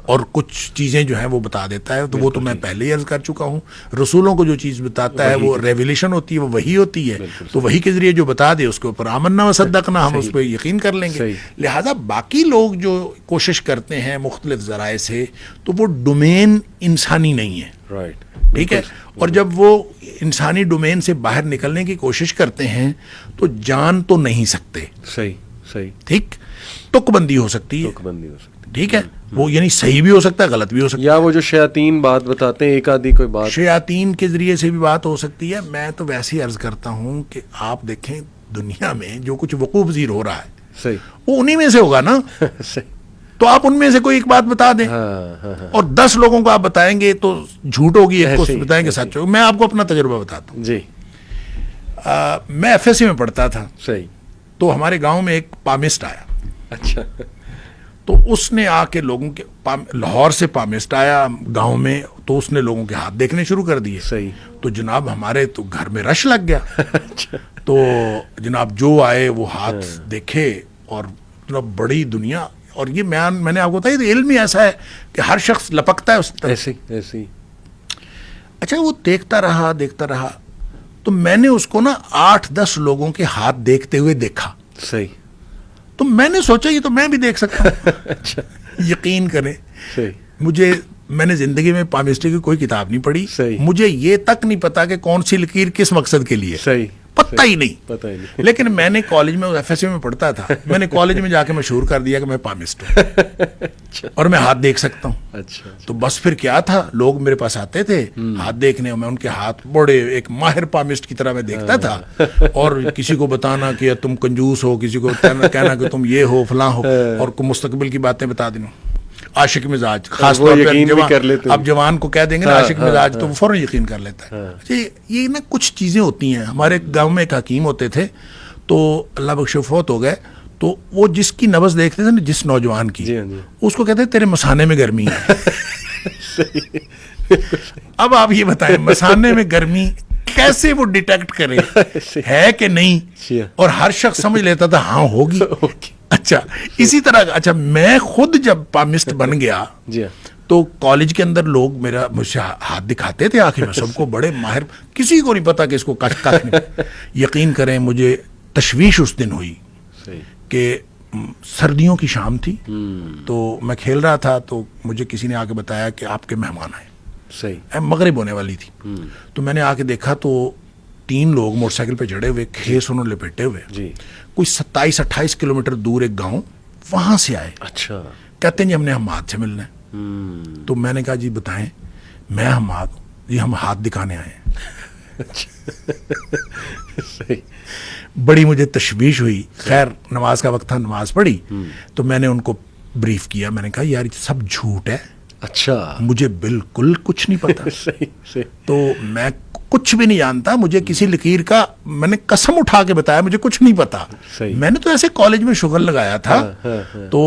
اور کچھ چیزیں جو ہیں وہ بتا دیتا ہے. تو وہ تو میں پہلے ہی عرض کر چکا ہوں, رسولوں کو جو چیز بتاتا ہے وہ ریویلیشن ہوتی ہے, وہ وحی ہوتی ہے. تو وحی کے ذریعے جو بتا دے اس کے اوپر آمنا و صدقنا, ہم اس پہ یقین کر لیں گے. لہذا باقی لوگ جو کوشش کرتے ہیں مختلف ذرائع سے, تو وہ ڈومین انسانی نہیں ہے. رائٹ. ٹھیک ہے. اور جب وہ انسانی ڈومین سے باہر نکلنے کی کوشش کرتے ہیں تو جان تو نہیں سکتے. صحیح صحیح. ٹھیک, تک بندی ہو سکتی ہے, ٹھیک ہے، وہ یعنی صحیح بھی ہو سکتا ہے، غلط بھی ہو سکتا ہے، یا وہ جو شیاطین بات بتاتے ہیں، ایک آدھی کوئی بات. شیاطین کے ذریعے سے بھی بات ہو سکتی ہے. میں تو ویسے ہی عرض کرتا ہوں کہ آپ دیکھیں دنیا میں جو کچھ وقوع پذیر ہو رہا ہے صحیح. وہ انہی میں سے ہوگا نا. صحیح. تو آپ ان میں سے کوئی ایک بات بتا دیں اور 10 لوگوں کو آپ بتائیں گے تو جھوٹ ہوگی، ایک کو بتائیں گے سچ ہوگی. میں آپ کو اپنا تجربہ بتاتا ہوں. جی. میں ایف ایس سی میں پڑھتا تھا. صحیح. تو ہمارے گاؤں میں ایک پامسٹ آیا. اچھا. تو اس نے آ کے لوگوں کے لاہور سے پامسٹ آیا گاؤں میں، تو اس نے لوگوں کے ہاتھ دیکھنے شروع کر دیے. صحیح. تو جناب ہمارے تو گھر میں رش لگ گیا. تو جناب جو آئے وہ ہاتھ دیکھے اور مطلب بڑی دنیا. اور یہ میں نے آپ کو بتایا علم ہی ایسا ہے کہ ہر شخص لپکتا ہے اس طرح. ایسی. اچھا وہ دیکھتا رہا تو میں نے اس کو نا 8-10 لوگوں کے ہاتھ دیکھتے ہوئے دیکھا. صحیح. تو میں نے سوچا یہ تو میں بھی دیکھ سکتا ہوں. اچھا. یقین کریں صحیح. میں نے زندگی میں پامسٹری کی کوئی کتاب نہیں پڑھی. صحیح. مجھے یہ تک نہیں پتا کہ کون سی لکیر کس مقصد کے لیے. صحیح. پتہ ہی نہیں. پتہ ہی نہیں. لیکن میں نے کالج میں ایف ایس سی میں پڑھتا تھا، میں نے کالج میں جا کے مشہور کر دیا کہ میں پامسٹ ہوں اور میں ہاتھ دیکھ سکتا ہوں. اچھا. تو بس پھر کیا تھا، لوگ میرے پاس آتے تھے ہاتھ دیکھنے اور میں ان کے ہاتھ بڑے ایک ماہر پامسٹ کی طرح میں دیکھتا تھا. اور کسی کو بتانا کہ تم کنجوس ہو، کسی کو کہنا کہ تم یہ ہو فلاں ہو، اور مستقبل کی باتیں بتا دینا. عاشق مزاج خاص طور پہ اب جوان کو کہہ دیں گے نا عاشق مزاج تو وہ فوراً یقین کر لیتا ہے. یہ نا کچھ چیزیں ہوتی ہیں. ہمارے گاؤں میں ایک حکیم ہوتے تھے، تو اللہ بخش فوت ہو گئے. تو وہ جس کی نبض دیکھتے تھے نا، جس نوجوان کی، اس کو کہتے تیرے مسانے میں گرمی ہے. اب آپ یہ بتائیں مسانے میں گرمی کیسے وہ ڈیٹیکٹ کرے ہے کہ نہیں. اور ہر شخص سمجھ لیتا تھا ہاں ہوگی. اچھا اسی طرح اچھا میں خود جب پامسٹ بن گیا تو کالج کے اندر لوگ مجھ سے ہاتھ دکھاتے تھے آخر میں سب کو بڑے ماہر، کسی کو نہیں پتا کہ اس کو کچھ نہیں. یقین کریں مجھے تشویش اس دن ہوئی کہ سردیوں کی شام تھی، تو میں کھیل رہا تھا تو مجھے کسی نے آ کے بتایا کہ آپ کے مہمان آئے. صحیح. مغرب ہونے والی تھی. تو میں نے آ کے دیکھا تو 3 لوگ موٹر سائیکل پہ چڑھے ہوئے، کھیس انہوں لپیٹے ہوئے. جی. کوئی 27-28 کلومیٹر دور ایک گاؤں وہاں سے آئے. اچھا. کہتے ہیں جی ہم نے حماد سے ملنا ہے. تو میں نے کہا جی بتائیں. میں حماد جی ہم ہاتھ دکھانے آئے ہیں. صحیح. بڑی مجھے تشویش ہوئی. خیر نماز کا وقت تھا، نماز پڑھی. تو میں نے ان کو بریف کیا. میں نے کہا یار یہ سب جھوٹ ہے. اچھا. مجھے بالکل کچھ نہیں پتا. صحیح. تو میں کچھ بھی نہیں جانتا. مجھے کسی لکیر کا میں نے قسم اٹھا کے بتایا مجھے کچھ نہیں پتا. میں نے تو ایسے کالج میں شغل لگایا تھا. تو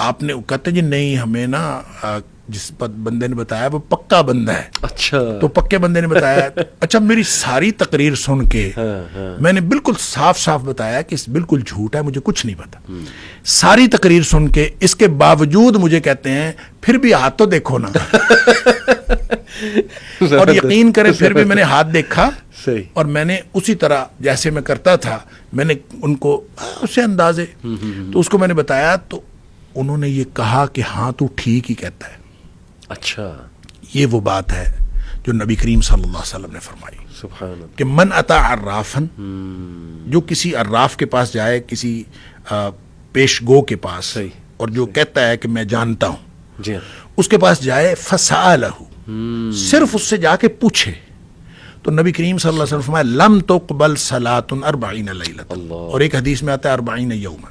آپ نے کہتے جی نہیں ہمیں نا جس بندے نے بتایا وہ پکا بندہ ہے. اچھا. تو پکے بندے نے بتایا. اچھا میری ساری تقریر سن کے میں نے بالکل صاف صاف بتایا کہ بالکل جھوٹ ہے، مجھے کچھ نہیں پتا. ساری تقریر سن کے اس کے باوجود مجھے کہتے ہیں پھر بھی ہاتھ تو دیکھو نا. اور یقین کریں پھر بھی میں نے ہاتھ دیکھا. اور میں نے اسی طرح جیسے میں کرتا تھا میں نے ان کو اسے اندازے تو اس کو میں نے بتایا. تو انہوں نے یہ کہا کہ ہاں تو ٹھیک ہی کہتا ہے. اچھا. یہ وہ بات ہے جو نبی کریم صلی اللہ علیہ وسلم نے فرمائی. سبحان اللہ. کہ من اتا عرافن، جو کسی عراف کے پاس جائے، کسی پیش گو کے پاس، اور جو کہتا ہے کہ میں جانتا ہوں، جی اس کے پاس جائے فسالہ، صرف اس سے جا کے پوچھے. تو نبی کریم صلی اللہ علیہ وسلم فرمایا لم تقبل صلاۃ 40 لیلۃ. اور ایک حدیث میں آتا ہے 40 یوما،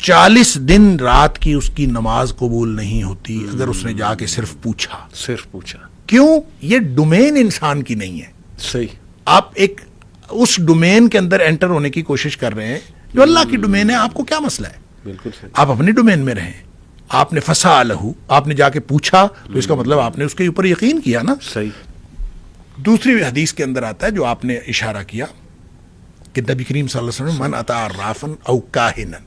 40 دن رات کی اس کی نماز قبول نہیں ہوتی اگر اس نے جا کے صرف پوچھا. کیوں؟ یہ ڈومین انسان کی نہیں ہے. صحیح. آپ ایک اس ڈومین کے اندر انٹر ہونے کی کوشش کر رہے ہیں جو اللہ کی ڈومین ہے. آپ کو کیا مسئلہ ہے؟ بالکل صحیح. آپ اپنی ڈومین میں رہیں. آپ نے فسالہ، آپ نے جا کے پوچھا تو اس کا مطلب آپ نے اس کے اوپر یقین کیا نا. صحیح. دوسری حدیث کے اندر آتا ہے جو آپ نے اشارہ کیا کہ نبی کریم صلی اللہ علیہ وسلم من اتا عرافن او کاہنا،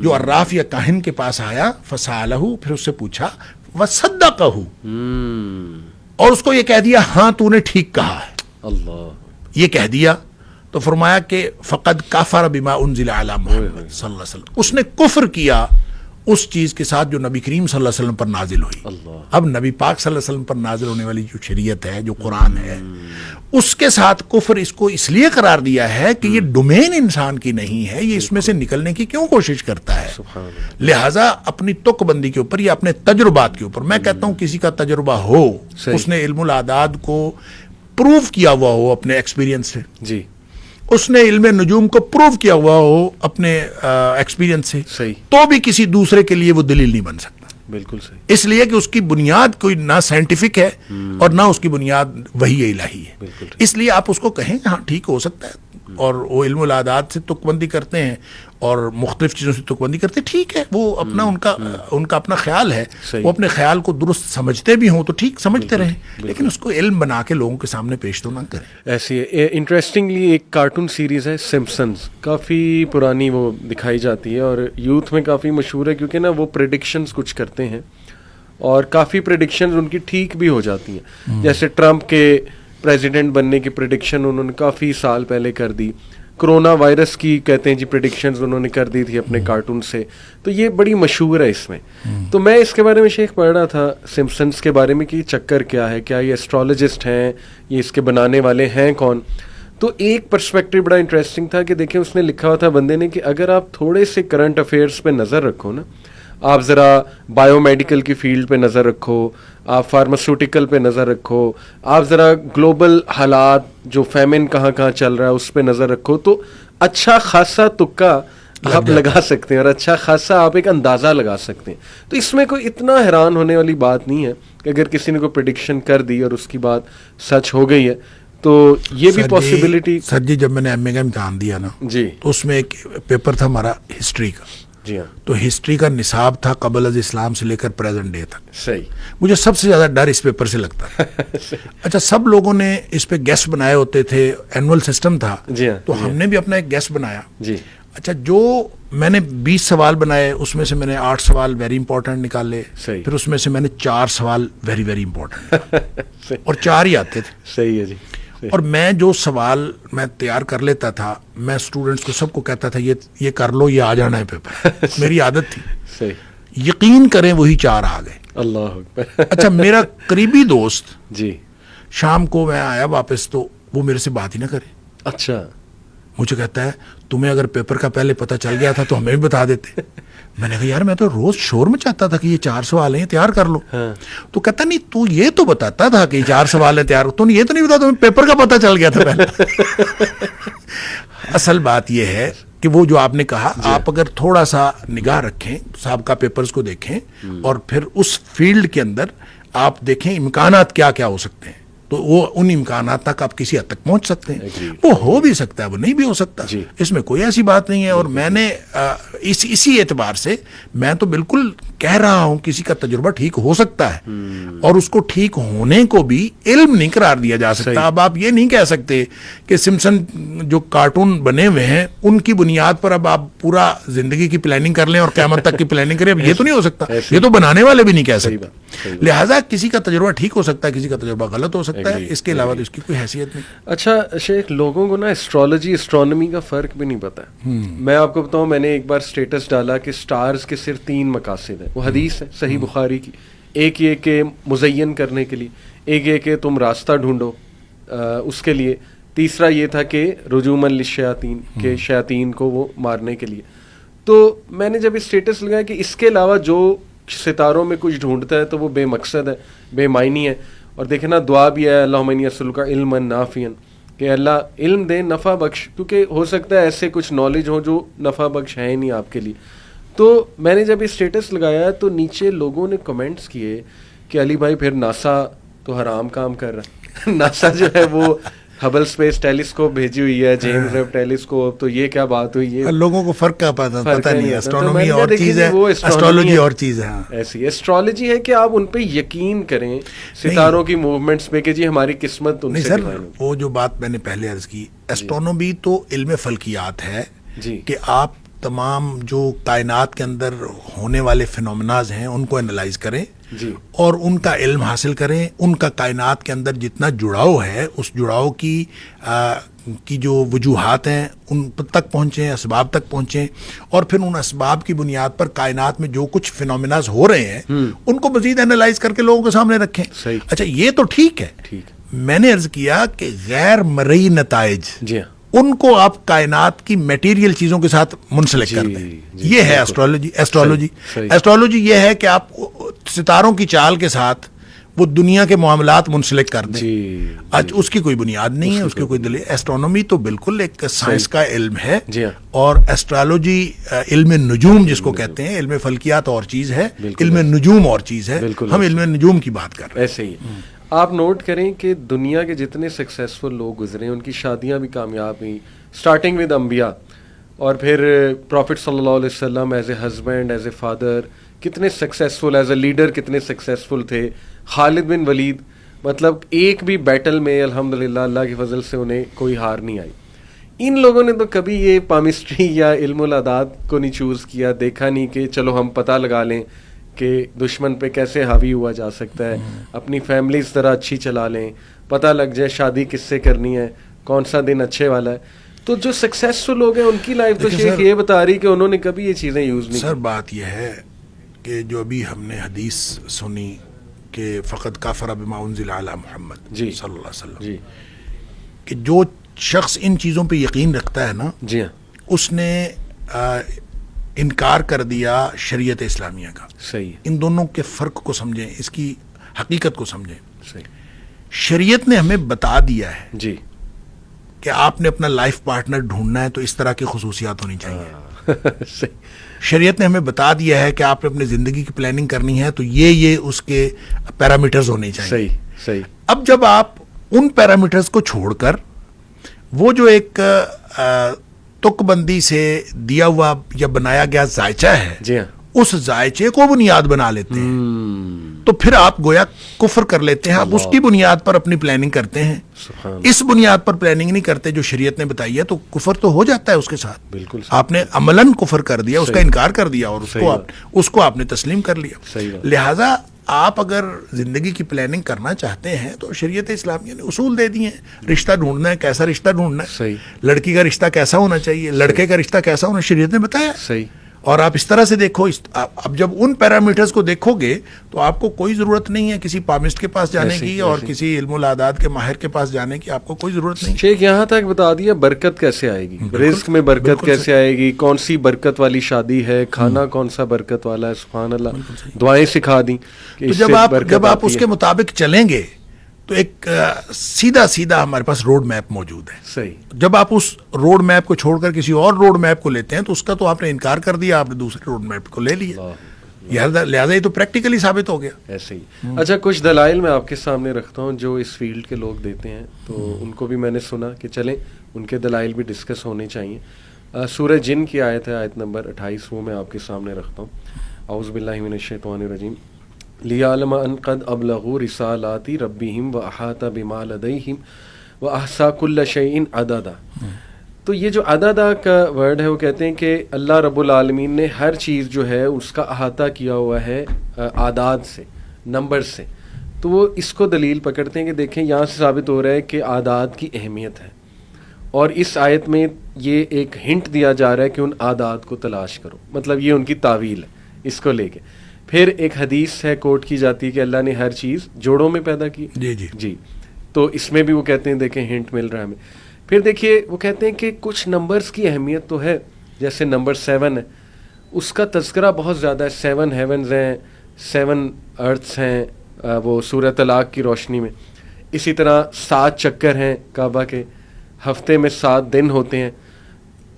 جو عراف یا کاہن کے پاس آیا فسالہ، پھر اس سے پوچھا، وصدقہ، اور اس کو یہ کہہ دیا ہاں تو نے ٹھیک کہا ہے، اللہ یہ کہہ دیا، تو فرمایا کہ فقد کفر بما انزل علی محمد صلی اللہ علیہ وسلم، اس نے کفر کیا اس چیز کے ساتھ جو نبی کریم صلی اللہ علیہ وسلم پر نازل ہوئی. اب نبی پاک صلی اللہ علیہ وسلم پر نازل ہونے والی جو شریعت ہے، جو قرآن ہے، اس کے ساتھ کفر اس کو اس لیے قرار دیا ہے کہ یہ ڈومین انسان کی نہیں ہے، یہ اس میں سے نکلنے کی کیوں کوشش کرتا ہے. لہٰذا اپنی تک بندی کے اوپر یا اپنے تجربات کے اوپر، میں کہتا ہوں کسی کا تجربہ ہو، اس نے علم الاعداد کو پروو کیا ہوا ہو اپنے ایکسپیرینس سے، جی، اس نے علم نجوم کو پروو کیا ہوا ہو اپنے ایکسپیرینس سے، صحیح، تو بھی کسی دوسرے کے لیے وہ دلیل نہیں بن سکتا. بالکل صحیح. اس لیے کہ اس کی بنیاد کوئی نہ سائنٹیفک ہے اور نہ اس کی بنیاد وحی الہی ہے. اس لیے آپ اس کو کہیں کہ ہاں ٹھیک ہو سکتا ہے، اور وہ علم الاعداد سے تک بندی کرتے ہیں اور مختلف چیزوں سے تک بندی کرتے ہیں، ٹھیک ہے، وہ اپنا ان کا اپنا خیال ہے، وہ اپنے خیال کو درست سمجھتے بھی ہوں تو ٹھیک سمجھتے رہیں، لیکن اس کو علم بنا کے لوگوں کے سامنے پیش تو نہ کریں. ایسی ہے. انٹرسٹنگلی ایک کارٹون سیریز ہے سمپسنز، کافی پرانی وہ دکھائی جاتی ہے اور یوتھ میں کافی مشہور ہے، کیونکہ نا وہ پریڈکشنز کچھ کرتے ہیں اور کافی پریڈکشنز ان کی ٹھیک بھی ہو جاتی ہیں. جیسے ٹرمپ کے پریزیڈنٹ بننے کی پریڈکشن انہوں نے کافی سال پہلے کر دی. کرونا وائرس کی کہتے ہیں جی پریڈکشنز انہوں نے کر دی تھی اپنے کارٹون سے، تو یہ بڑی مشہور ہے اس میں. تو میں اس کے بارے میں شیخ پڑھ رہا تھا سمپسنز کے بارے میں کہ یہ چکر کیا ہے، کیا یہ ایسٹرولوجسٹ ہیں، یہ اس کے بنانے والے ہیں کون. تو ایک پرسپیکٹیو بڑا انٹرسٹنگ تھا کہ دیکھیں اس نے لکھا ہوا تھا بندے نے کہ اگر آپ تھوڑے سے کرنٹ افیئرس پہ نظر رکھو نا، آپ ذرا بایو میڈیکل کی فیلڈ پہ نظر رکھو، آپ فارماسیوٹیکل پہ نظر رکھو، آپ ذرا گلوبل حالات جو فیمن کہاں کہاں چل رہا ہے اس پہ نظر رکھو، تو اچھا خاصا تکا آپ لگا سکتے ہیں اور اچھا خاصا آپ ایک اندازہ لگا سکتے ہیں. تو اس میں کوئی اتنا حیران ہونے والی بات نہیں ہے کہ اگر کسی نے کوئی پریڈکشن کر دی اور اس کی بات سچ ہو گئی ہے تو یہ بھی پاسبلٹی. سر جی جب میں نے ایم اے کا امتحان دیا نا جی، تو اس میں ایک پیپر تھا ہمارا ہسٹری کا. جی ہاں، تو ہسٹری کا نصاب تھا قبل از اسلام سے لے کر پریزنٹ ڈے تک. صحیح. مجھے سب سے زیادہ ڈر اس پیپر سے لگتا ہے. اچھا سب لوگوں نے اس پہ گیس بنائے ہوتے تھے، اینول سسٹم تھا، جی ہاں، تو ہم نے بھی اپنا ایک گیس بنایا. جی، اچھا جو میں نے 20 سوال بنائے اس میں سے میں نے 8 سوال ویری امپورٹنٹ نکالے، صحیح. پھر اس میں سے میں نے 4 سوال ویری ویری امپورٹنٹ اور 4 ہی آتے تھے. صحیح ہے جی. اور میں جو سوال میں تیار کر لیتا تھا میں اسٹوڈنٹس کو سب کو کہتا تھا یہ کر لو، یہ آ جانا ہے پیپر. میری عادت تھی. صحیح. یقین کریں وہی 4 آ گئے. اللہ اکبر. اچھا میرا قریبی دوست جی، شام کو میں آیا واپس تو وہ میرے سے بات ہی نہ کرے. اچھا. مجھے کہتا ہے تمہیں اگر پیپر کا پہلے پتہ چل گیا تھا تو ہمیں بھی بتا دیتے. میں نے کہا یار میں تو روز شور میں چاہتا تھا کہ یہ 4 سوال ہیں تیار کر لو. تو کہتا نہیں تو یہ تو بتاتا تھا کہ یہ 4 سوال ہیں تیار، تو یہ تو نہیں بتا تمہیں پیپر کا پتہ چل گیا تھا پہلے. اصل بات یہ ہے کہ وہ جو آپ نے کہا آپ اگر تھوڑا سا نگاہ رکھیں، سابقہ پیپرز کو دیکھیں اور پھر اس فیلڈ کے اندر آپ دیکھیں امکانات کیا کیا ہو سکتے ہیں، تو وہ ان امکانات تک آپ کسی حد تک پہنچ سکتے ہیں. وہ ہو بھی سکتا ہے، وہ نہیں بھی ہو سکتا، اس میں کوئی ایسی بات نہیں ہے. اور میں نے اسی اعتبار سے میں تو بالکل کہہ رہا ہوں کسی کا تجربہ ٹھیک ہو سکتا ہے اور اس کو ٹھیک ہونے کو بھی علم نہیں قرار دیا جا سکتا. اب آپ یہ نہیں کہہ سکتے کہ سمپسن جو کارٹون بنے ہوئے ہیں ان کی بنیاد پر اب آپ پورا زندگی کی پلاننگ کر لیں اور قیامت تک کی پلاننگ کریں. اب یہ تو نہیں ہو سکتا، یہ تو بنانے والے بھی نہیں کہہ سکتے. لہٰذا کسی کا تجربہ ٹھیک ہو سکتا ہے، کسی کا تجربہ غلط ہو سکتا ہے، اس کے علاوہ اس کی کوئی حیثیت نہیں. اچھا شیخ، لوگوں کو نا ایسٹرولوجی اسٹرانومی کا فرق بھی نہیں پتا. میں آپ کو بتاؤں، میں نے ایک بار اسٹیٹس ڈالا کہ سٹارز کے صرف 3 مقاصد ہیں. وہ حدیث ہے صحیح بخاری کی. ایک یہ کہ مزین کرنے کے لیے، ایک یہ کہ تم راستہ ڈھونڈو اس کے لیے، تیسرا یہ تھا کہ رجوماً للشیاطین، کہ شیاطین کو وہ مارنے کے لیے. تو میں نے جب اسٹیٹس لگایا کہ اس کے علاوہ جو ستاروں میں کچھ ڈھونڈتا ہے تو وہ بے مقصد ہے، بے معنی ہے. اور دیکھیں نا دعا بھی ہے اللہم انی اسألک علما نافعا، کہ اللہ علم دے نفع بخش، کیونکہ ہو سکتا ہے ایسے کچھ نالج ہو جو نفع بخش ہے نہیں آپ کے لیے. تو میں نے جب یہ اسٹیٹس لگایا تو نیچے لوگوں نے کمنٹس کیے کہ علی بھائی پھر ناسا تو حرام کام کر رہا ہے. ناسا جو ہے وہ ہبل اسپیس ٹیلیسکوپ بھیجی ہوئی ہے، جیمز ویب ٹیلیسکوپ، تو یہ کیا بات ہوئی؟ یہ لوگوں کو فرق کا پتہ نہیں ہے. اسٹرانومی اور چیز ہے، ایسٹرولوجی اور چیز ہے. ایسی ایسٹرولوجی ہے کہ آپ ان پہ یقین کریں، ستاروں کی موومنٹس پہ، کہ جی ہماری قسمت ان سے. سر وہ جو بات میں نے پہلے عرض کی، ایسٹرونومی تو علم فلکیات ہے کہ آپ تمام جو کائنات کے اندر ہونے والے فینومناز ہیں ان کو انالائز کریں اور ان کا علم حاصل کریں. ان کا کائنات کے اندر جتنا جڑاؤ ہے اس جڑاؤ کی کی جو وجوہات ہیں ان تک پہنچیں، اسباب تک پہنچیں، اور پھر ان اسباب کی بنیاد پر کائنات میں جو کچھ فینومیناز ہو رہے ہیں ان کو مزید انالائز کر کے لوگوں کے سامنے رکھیں. صحیح. اچھا یہ تو ٹھیک ہے. میں نے عرض کیا کہ غیر مرئی نتائج جی ہاں ان کو آپ کائنات کی میٹیریل چیزوں کے ساتھ منسلک کر دیں. یہ ہے ایسٹرولوجی. ایسٹرولوجی یہ ہے کہ آپ ستاروں کی چال کے ساتھ وہ دنیا کے معاملات منسلک کر دیں. اس کی کوئی بنیاد نہیں ہے، اس کی کوئی دلیل. ایسٹرونومی تو بالکل ایک سائنس کا علم ہے، اور ایسٹرالوجی علم نجوم جس کو کہتے ہیں، علم فلکیات اور چیز ہے، علم نجوم اور چیز ہے. ہم علم نجوم کی بات کر رہے ہیں. ایسے ہی آپ نوٹ کریں کہ دنیا کے جتنے سکسیسفل لوگ گزرے ان کی شادیاں بھی کامیاب ہوئیں، اسٹارٹنگ ود انبیاء، اور پھر پروفٹ صلی اللہ علیہ وسلم as a husband, as a father کتنے سکسیسفل، ایز اے لیڈر کتنے سکسیسفل تھے. خالد بن ولید مطلب ایک بھی بیٹل میں الحمدللہ اللہ کے فضل سے انہیں کوئی ہار نہیں آئی. ان لوگوں نے تو کبھی یہ پامسٹری یا علم الاعداد کو نہیں چوز کیا، دیکھا نہیں کہ چلو ہم پتہ لگا لیں کہ دشمن پہ کیسے حاوی ہوا جا سکتا ہے، اپنی فیملی اس طرح اچھی چلا لیں، پتہ لگ جائے شادی کس سے کرنی ہے، کون سا دن اچھے والا ہے. تو جو سکسیسفل لوگ ہیں ان کی لائف تو شیخ یہ بتا رہی کہ انہوں نے کبھی یہ چیزیں یوز نہیں. سر بات یہ ہے کہ جو ابھی ہم نے حدیث سنی کہ فقط کافر بما انزل علی محمد صلی اللہ علیہ وسلم، کہ جو شخص ان چیزوں پہ یقین رکھتا ہے نا، جی ہاں، اس نے انکار کر دیا شریعت اسلامیہ کا. صحیح. ان دونوں کے فرق کو سمجھیں، اس کی حقیقت کو سمجھیں. صحیح. شریعت نے ہمیں بتا دیا ہے جی کہ آپ نے اپنا لائف پارٹنر ڈھونڈنا ہے تو اس طرح کی خصوصیات ہونی چاہیے. صحیح. شریعت نے ہمیں بتا دیا ہے کہ آپ نے اپنی زندگی کی پلاننگ کرنی ہے تو یہ اس کے پیرامیٹرز ہونے چاہیے. صحیح. صحیح. اب جب آپ ان پیرامیٹرز کو چھوڑ کر وہ جو ایک تک بندی سے دیا ہوا یا بنایا گیا ذائچہ ہے، جی ہاں، اس ذائچے کو بنیاد بنا لیتے ہیں تو پھر آپ گویا کفر کر لیتے ہیں. آپ اس کی بنیاد پر اپنی پلاننگ کرتے ہیں، اس بنیاد پر پلاننگ نہیں کرتے جو شریعت نے بتائی ہے، تو کفر تو ہو جاتا ہے اس کے ساتھ. بالکل آپ نے عملاً کفر کر دیا، اس کا انکار کر دیا، اور اس کو آپ نے تسلیم کر لیا. لہٰذا آپ اگر زندگی کی پلاننگ کرنا چاہتے ہیں تو شریعت اسلامیہ نے اصول دے دیے ہیں. رشتہ ڈھونڈنا ہے، کیسا رشتہ ڈھونڈنا ہے، لڑکی کا رشتہ کیسا ہونا چاہیے، لڑکے کا رشتہ کیسا ہونا، شریعت نے بتایا. صحیح. اور آپ اس طرح سے دیکھو. اب جب ان پیرامیٹرز کو دیکھو گے تو آپ کو کوئی ضرورت نہیں ہے کسی پامسٹ کے پاس جانے کی اور کسی علم الاعداد کے ماہر کے پاس جانے کی. آپ کو کوئی ضرورت نہیں. شیخ یہاں تک بتا دیا برکت کیسے آئے گی، رزق میں برکت کیسے آئے گی، کون سی برکت والی شادی ہے، کھانا کون سا برکت والا ہے. سبحان اللہ. دعائیں سکھا دیں. تو جب آپ اس کے مطابق چلیں گے تو ایک سیدھا ہمارے پاس روڈ میپ موجود ہے. صحیح. جب آپ اس روڈ میپ کو چھوڑ کر کسی اور روڈ میپ کو لیتے ہیں تو اس کا تو آپ نے انکار کر دیا، آپ نے دوسرے روڈ میپ کو لے لیا. لہٰذا یہ تو پریکٹیکلی ثابت ہو گیا. ایسے ہی. اچھا کچھ دلائل میں آپ کے سامنے رکھتا ہوں جو اس فیلڈ کے لوگ دیتے ہیں، تو ان کو بھی میں نے سنا کہ چلیں ان کے دلائل بھی ڈسکس ہونے چاہیے. سورہ جن کی آیت ہے، آیت نمبر 28، وہ میں آپ کے سامنے رکھتا ہوں. اعوذ باللہ من الشیطان الرجیم. لیعلم ان قد ابلغوا رسالات ربهم واحاط بما لديهم واحصى كل شيء عددا. تو یہ جو عددا کا ورڈ ہے وہ کہتے ہیں کہ اللہ رب العالمین نے ہر چیز جو ہے اس کا احاطہ کیا ہوا ہے اعداد سے، نمبر سے. تو وہ اس کو دلیل پکڑتے ہیں کہ دیکھیں یہاں سے ثابت ہو رہا ہے کہ اعداد کی اہمیت ہے، اور اس آیت میں یہ ایک ہنٹ دیا جا رہا ہے کہ ان اعداد کو تلاش کرو. مطلب یہ ان کی تعویل ہے اس کو لے کے. پھر ایک حدیث ہے کوٹ کی جاتی ہے کہ اللہ نے ہر چیز جوڑوں میں پیدا کی. جی. تو اس میں بھی وہ کہتے ہیں دیکھیں ہنٹ مل رہا ہے ہمیں. پھر دیکھیے وہ کہتے ہیں کہ کچھ نمبرز کی اہمیت تو ہے، جیسے نمبر 7 ہے، اس کا تذکرہ بہت زیادہ ہے. 7 ہیونز ہیں، 7 ارتھس ہیں وہ سورہ طلاق کی روشنی میں. اسی طرح 7 چکر ہیں کعبہ کے، ہفتے میں 7 دن ہوتے ہیں.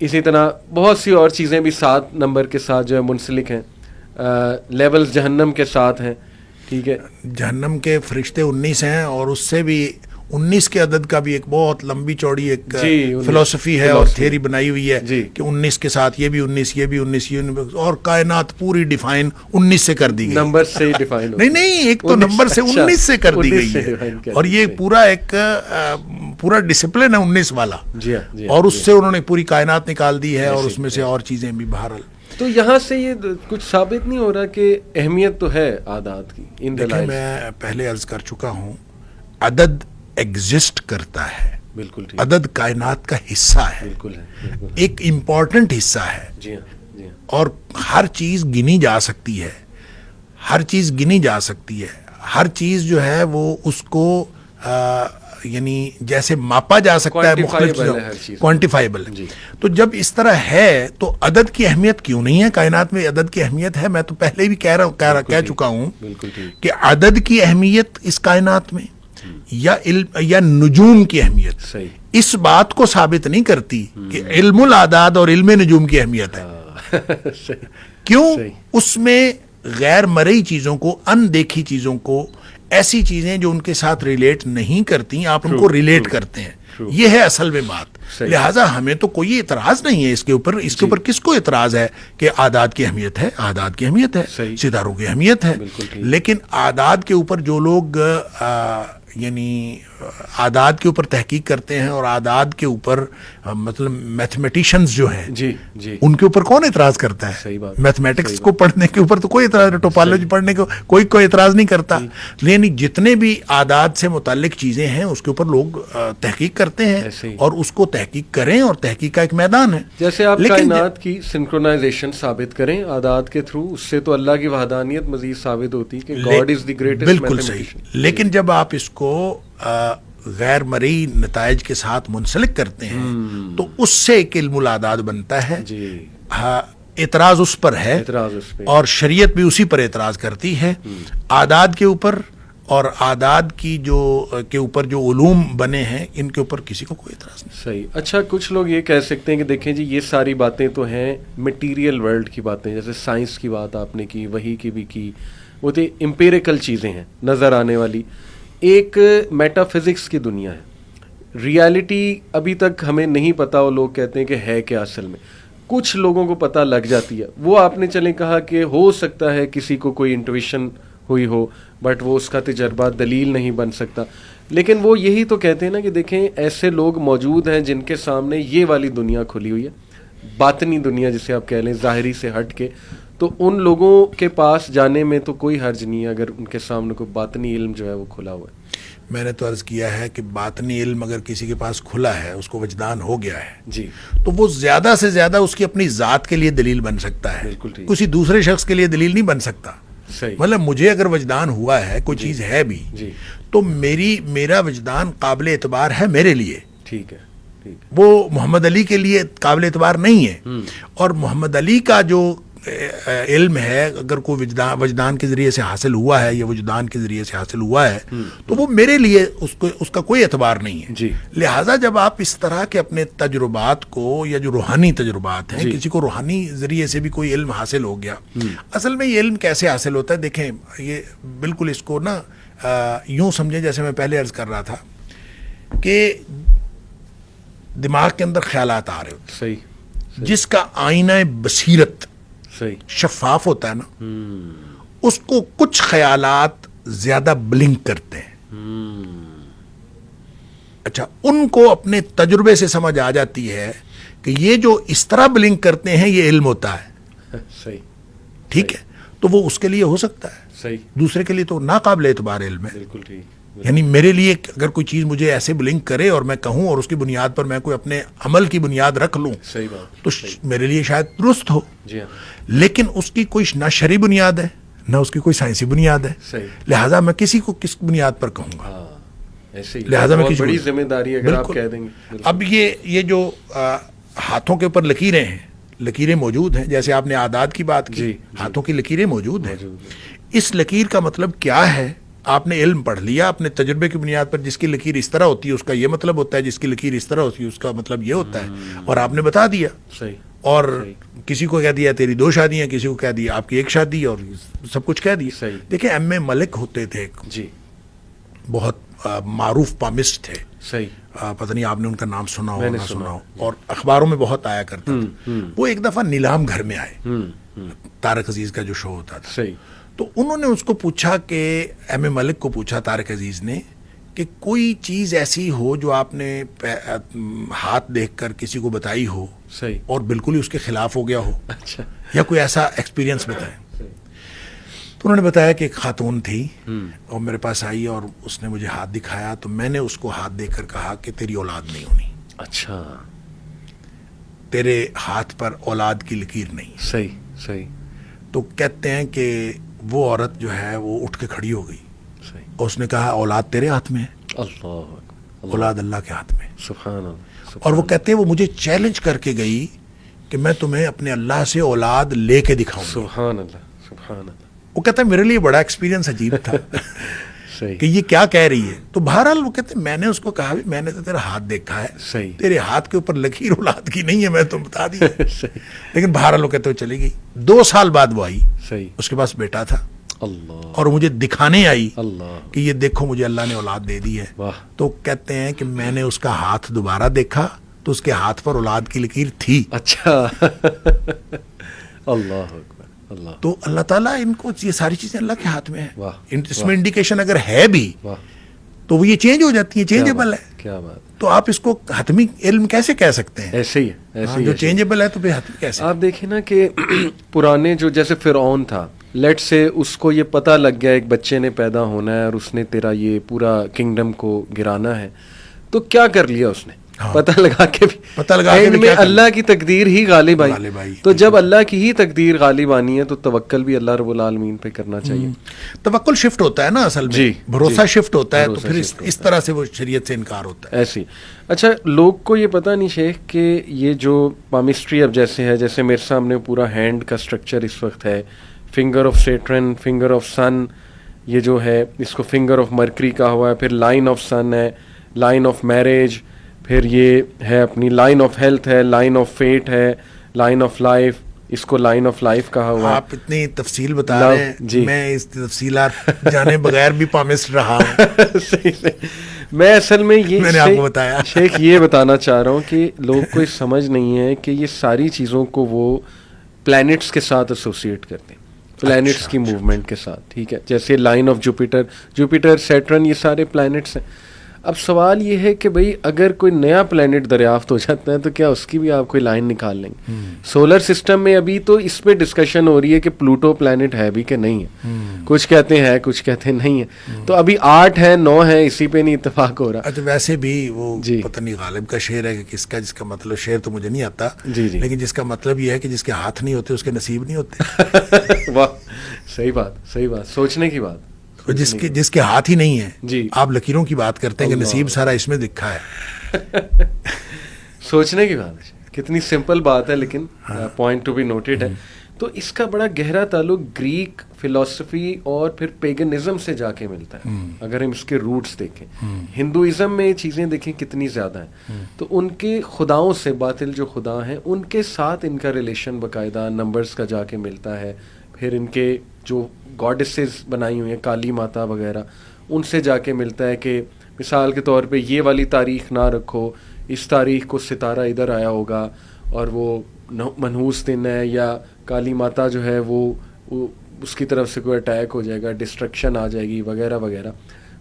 اسی طرح بہت سی اور چیزیں بھی 7 نمبر کے ساتھ جو ہے منسلک ہیں. لیولز جہنم کے ساتھ ہیں. ٹھیک ہے، جہنم کے فرشتے 19 ہیں، اور اس سے بھی 19 کے عدد کا بھی ایک بہت لمبی چوڑی ایک فلسفی ہے اور تھیوری بنائی ہوئی ہے کہ 19 کے ساتھ یہ بھی 19، یہ بھی 19، یہ 19، اور کائنات پوری ڈیفائن 19 سے کر دی گئی. نمبر سے ہی ڈیفائن نہیں ایک تو نمبر سے 19 سے کر دی گئی ہے، اور یہ پورا ڈسپلن ہے 19 والا. اور اس سے انہوں نے پوری کائنات نکال دی ہے، اور اس میں سے اور چیزیں بھی بہرحال. تو یہاں سے یہ کچھ ثابت نہیں ہو رہا کہ اہمیت تو ہے اعداد کی. ان دلائل میں پہلے عرض کر چکا ہوں، عدد ایگزسٹ کرتا ہے. بالکل ٹھیک. عدد کائنات کا حصہ ہے, بالکل ہے, بالکل. ایک امپورٹنٹ حصہ ہے, جی ہاں, جی ہاں. اور ہر چیز گنی جا سکتی ہے, ہر چیز گنی جا سکتی ہے, ہر چیز جو ہے وہ اس کو یعنی جیسے ماپا جا سکتا ہے, مختلف چیزوں کوانٹیفائبل ہے. تو جب اس طرح ہے تو عدد کی اہمیت کیوں نہیں ہے؟ کائنات میں عدد کی اہمیت ہے. میں تو پہلے بھی کہہ چکا ہوں کہ عدد کی اہمیت اس کائنات میں یا نجوم کی اہمیت اس بات کو ثابت نہیں کرتی کہ علم الاعداد اور علم نجوم کی اہمیت ہے. کیوں؟ اس میں غیر مرئی چیزوں کو, اندیکھی چیزوں کو, ایسی چیزیں جو ان کے ساتھ ریلیٹ نہیں کرتی آپ ان کو ریلیٹ کرتے ہیں. یہ ہے اصل میں بات. لہٰذا ہمیں تو کوئی اعتراض نہیں ہے اس کے اوپر. اس کے اوپر کس کو اعتراض ہے کہ اعداد کی اہمیت ہے؟ اعداد کی اہمیت ہے, ستاروں کی اہمیت ہے. لیکن اعداد کے اوپر جو لوگ یعنی اعداد کے اوپر تحقیق کرتے ہیں اور اعداد کے اوپر مطلب میتھمیٹیشینز جو ہیں ان کے اوپر کون اعتراض کرتا ہے؟ میتھمیٹکس کو پڑھنے کے اوپر تو کوئی اعتراض, ٹوپالوجی پڑھنے کو کوئی اعتراض نہیں کرتا. لیکن جتنے بھی اعداد سے متعلق چیزیں ہیں اس کے اوپر لوگ تحقیق کرتے ہیں اور اس کو تحقیق کریں, اور تحقیق کا ایک میدان ہے. جیسے آپ کائنات کی سنکرونائزیشن ثابت کریں اعداد کے تھرو, اس سے تو اللہ کی وحدانیت مزید ثابت ہوتی ہے کہ گاڈ از دی گریٹسٹ. بالکل صحیح. لیکن جب آپ اس کو غیر مرئی نتائج کے ساتھ منسلک کرتے ہیں تو اس سے ایک علم الاعداد بنتا ہے. اعتراض اس پر ہے, اور شریعت بھی اسی پر اعتراض کرتی ہے. اعداد کے اوپر اور اعداد کی کے اوپر جو علوم بنے ہیں ان کے اوپر کسی کو کوئی اعتراض نہیں. صحیح. اچھا, کچھ لوگ یہ کہہ سکتے ہیں کہ دیکھیں جی یہ ساری باتیں تو ہیں مٹیریل ورلڈ کی باتیں, جیسے سائنس کی بات آپ نے کی, وہی کی بھی کی, وہ تو امپیریکل چیزیں ہیں نظر آنے والی. ایک میٹا فزکس کی دنیا ہے, ریالٹی ابھی تک ہمیں نہیں پتا. وہ لوگ کہتے ہیں کہ ہے کیا اصل میں, کچھ لوگوں کو پتہ لگ جاتی ہے. وہ آپ نے چلیں کہا کہ ہو سکتا ہے کسی کو کوئی انٹویشن ہوئی ہو, بٹ وہ اس کا تجربہ دلیل نہیں بن سکتا. لیکن وہ یہی تو کہتے ہیں نا کہ دیکھیں ایسے لوگ موجود ہیں جن کے سامنے یہ والی دنیا کھلی ہوئی ہے, باطنی دنیا جسے آپ کہہ لیں, ظاہری سے ہٹ کے. تو ان لوگوں کے پاس جانے میں تو کوئی حرج نہیں ہے اگر ان کے سامنے کوئی باطنی علم جو ہے وہ کھلا ہوا ہے. میں نے تو عرض کیا ہے کہ باطنی علم اگر کسی کے پاس کھلا ہے, اس کو وجدان ہو گیا ہے, جی, تو وہ زیادہ سے زیادہ اس کی اپنی ذات کے لیے دلیل بن سکتا ہے, کسی دوسرے شخص کے لیے دلیل نہیں بن سکتا. مطلب مجھے اگر وجدان ہوا ہے, کوئی چیز ہے بھی, تو میرا وجدان قابل اعتبار ہے میرے لیے. ٹھیک ہے, وہ محمد علی کے لیے قابل اعتبار نہیں ہے. اور محمد علی کا جو علم ہے اگر کوئی وجدان کے ذریعے سے حاصل ہوا ہے یا وجدان کے ذریعے سے حاصل ہوا ہے تو وہ میرے لیے اس کا کوئی اعتبار نہیں ہے. لہٰذا جب آپ اس طرح کے اپنے تجربات کو, یا جو روحانی تجربات ہیں, کسی کو روحانی ذریعے سے بھی کوئی علم حاصل ہو گیا, اصل میں یہ علم کیسے حاصل ہوتا ہے؟ دیکھیں یہ بالکل اس کو نا یوں سمجھیں جیسے میں پہلے عرض کر رہا تھا کہ دماغ کے اندر خیالات آ رہے ہوتے ہیں, جس کا آئینہ بصیرت شفاف ہوتا ہے نا, اس کو کچھ خیالات زیادہ بلنک کرتے ہیں. اچھا, ان کو اپنے تجربے سے سمجھ آ جاتی ہے کہ یہ جو اس طرح بلنک کرتے ہیں یہ علم ہوتا ہے. ٹھیک ہے, تو وہ اس کے لیے ہو سکتا ہے, دوسرے کے لیے تو ناقابل اعتبار علم ہے. بالکل ٹھیک. یعنی میرے لیے اگر کوئی چیز مجھے ایسے بلنک کرے اور میں کہوں اور اس کی بنیاد پر میں کوئی اپنے عمل کی بنیاد رکھ لوں, تو میرے لیے شاید درست ہو. لیکن اس کی کوئی نہ شرعی بنیاد ہے نہ اس کی کوئی سائنسی بنیاد ہے. لہٰذا میں کسی کو کس بنیاد پر کہوں گا؟ لہٰذا میں کسی بڑی ذمہ داری اگر آپ کہہ دیں گے. اب یہ جو ہاتھوں کے اوپر لکیریں ہیں, لکیریں موجود ہیں, جیسے آپ نے اعداد کی بات کی, ہاتھوں کی لکیریں موجود ہیں. اس لکیر کا مطلب کیا ہے؟ آپ نے علم پڑھ لیا, اپنے تجربے کی بنیاد پر جس کی لکیر اس طرح ہوتی ہے اس کا یہ مطلب ہوتا ہے, جس کی لکیر اس طرح ہوتی ہے اس کا مطلب یہ ہوتا ہے, اور آپ نے بتا دیا. اور کسی کو کہہ دیا تیری 2 شادیاں, کسی کو کہہ دیا آپ کی 1 شادی, اور سب کچھ کہہ دیا. دیکھیں ایم اے ملک ہوتے تھے, بہت معروف پامسٹ تھے, پتہ نہیں آپ نے ان کا نام سنا ہو نہ سنا ہو, اور اخباروں میں بہت آیا کرتا تھا. وہ ایک دفعہ نیلام گھر میں آئے, طارق عزیز کا جو شو ہوتا تھا, تو انہوں نے اس کو پوچھا کہ ایم اے ملک کو پوچھا طارق عزیز نے کہ کوئی چیز ایسی ہو جو آپ نے ہاتھ دیکھ کر کسی کو بتائی ہو اور بالکل ہی اس کے خلاف ہو گیا ہو, یا کوئی ایسا ایکسپیرینس بتائیں. تو انہوں نے بتایا کہ ایک خاتون تھی اور میرے پاس آئی اور اس نے مجھے ہاتھ دکھایا تو میں نے اس کو ہاتھ دے کر کہا کہ تیری اولاد نہیں ہونی. اچھا. تیرے ہاتھ پر اولاد کی لکیر نہیں. صحیح صحیح. تو کہتے ہیں کہ وہ عورت جو ہے وہ اٹھ کے کھڑی ہو گئی صحیح. اور اس نے کہا اولاد تیرے ہاتھ میں ہے, اللہ اولاد اللہ کے ہاتھ میں. سبحان اللہ. اور وہ کہتے ہیں وہ مجھے چیلنج کر کے گئی کہ میں تمہیں اپنے اللہ سے اولاد لے کے دکھاؤں گا. سبحان اللہ سبحان اللہ. وہ کہتا ہے میرے لیے بڑا ایکسپیرینس عجیب تھا صحیح. کہ یہ کیا کہہ رہی ہے. تو بہرحال وہ کہتے ہیں میں نے اس کو کہا بھی میں نے تو تیرا ہاتھ دیکھا ہے, صحیح. تیرے ہاتھ کے اوپر لکیر اولاد کی نہیں ہے, میں تم بتا دی. صحیح لیکن بہرحال وہ کہتے ہوئے چلی گئی. 2 سال بعد وہ آئی, صحیح. اس کے پاس بیٹا تھا اللہ اور مجھے دکھانے آئی اللہ. کہ یہ دیکھو مجھے اللہ نے اولاد دے دی ہے. واہ. تو کہتے ہیں کہ میں نے اس کا ہاتھ دوبارہ دیکھا تو اس کے ہاتھ پر اولاد کی لکیر تھی. اچھا. اللہ اکبر. اللہ. تو اللہ تعالیٰ ان کو یہ ساری چیزیں اللہ کے ہاتھ میں ہے. واہ. اس میں انڈیکیشن اگر ہے بھی واہ. تو وہ یہ چینج ہو جاتی ہے, چینجیبل ہے. کیا بات. تو آپ اس کو حتمی علم کیسے کہہ سکتے ہیں؟ ایسے ہی ہے ایسے ہی جو ہے. چینجیبل ہے تو پھر حتمی کیسے؟ آپ دیکھیں نا کہ پرانے جو جیسے فرعون تھا, لیٹ سے اس کو یہ پتہ لگ گیا ایک بچے نے پیدا ہونا ہے اور اس نے تیرا یہ پورا کنگڈم کو گرانا ہے, تو کیا کر لیا اس نے؟ پتہ لگا کے بھی میں اللہ کی تقدیر ہی غالب آئی. تو جب اللہ کی ہی تقدیر غالب آنی ہے تو توکل بھی اللہ رب العالمین پہ کرنا چاہیے. توکل شفٹ ہوتا ہے نا اصل میں, بھروسہ شفٹ ہوتا ہے, تو پھر اس طرح سے وہ شریعت سے انکار ہوتا ہے. ایسی. اچھا, لوگ کو یہ پتہ نہیں شیخ کہ یہ جو پامسٹری اب جیسے ہے, جیسے میرے سامنے پورا ہینڈ کا سٹرکچر اس وقت ہے, finger of Saturn, finger of sun, یہ جو ہے اس کو فنگر آف مرکری کہا ہوا ہے, پھر لائن آف سن ہے, لائن آف میرج, پھر یہ ہے اپنی لائن آف ہیلتھ ہے, لائن آف فیٹ ہے, لائن آف لائف, اس کو لائن آف لائف کہا ہوا ہے. آپ اتنی تفصیل بتا رہے ہیں جی, میں اس تفصیلات جانے بغیر بھی پامسٹ رہا ہوں. صحیح. میں اصل میں یہ میں نے آپ کو بتایا شیخ یہ بتانا چاہ رہا ہوں کہ لوگ کو سمجھ نہیں ہے کہ یہ ساری چیزوں کو وہ پلانٹس کے ساتھ ایسوسیٹ کرتے ہیں, پلانٹس کی موومنٹ کے ساتھ. ٹھیک ہے, جیسے لائن آف جوپیٹر سیٹرن, یہ سارے پلانٹس ہیں. اب سوال یہ ہے کہ بھئی اگر کوئی نیا پلانٹ دریافت ہو جاتا ہے تو کیا اس کی بھی آپ کوئی لائن نکال لیں گے؟ سولر سسٹم میں ابھی تو اس پہ ڈسکشن ہو رہی ہے کہ پلوٹو پلانٹ ہے بھی کہ نہیں ہے. کچھ کہتے ہیں کچھ کہتے ہیں نہیں ہے. تو ابھی 8 ہے 9 ہے, اسی پہ نہیں اتفاق ہو رہا. اچھا, ویسے بھی وہ پتہ نہیں غالب کا شعر ہے کہ کس کا, جس کا مطلب شعر تو مجھے نہیں آتا, لیکن جس کا مطلب یہ ہے کہ جس کے ہاتھ نہیں ہوتے اس کے نصیب نہیں ہوتے. واہ, صحیح بات, صحیح بات, سوچنے کی بات. جس کے ہاتھ ہی نہیں ہے جی, آپ لکیروں کی بات کرتے ہیں کہ نصیب سارا اس میں دکھا ہے. سوچنے کی بات ہے, کتنی سمپل بات ہے لیکن پوائنٹ ٹو بی نوٹڈ ہے. تو اس کا بڑا گہرا تعلق گریک فلسفی اور پھر پیگنزم سے جا کے ملتا ہے. اگر ہم اس کے روٹس دیکھیں, ہندوازم میں یہ چیزیں دیکھیں کتنی زیادہ ہیں, تو ان کے خداؤں سے, باطل جو خدا ہیں ان کے ساتھ ان کا ریلیشن باقاعدہ نمبرز کا جا کے ملتا ہے. پھر ان کے جو گاڈسز بنائی ہوئی ہیں, کالی ماتا وغیرہ, ان سے جا کے ملتا ہے کہ مثال کے طور پہ یہ والی تاریخ نہ رکھو, اس تاریخ کو ستارہ ادھر آیا ہوگا اور وہ منحوس دن ہے, یا کالی ماتا جو ہے وہ اس کی طرف سے کوئی اٹیک ہو جائے گا, ڈسٹرکشن آ جائے گی وغیرہ وغیرہ.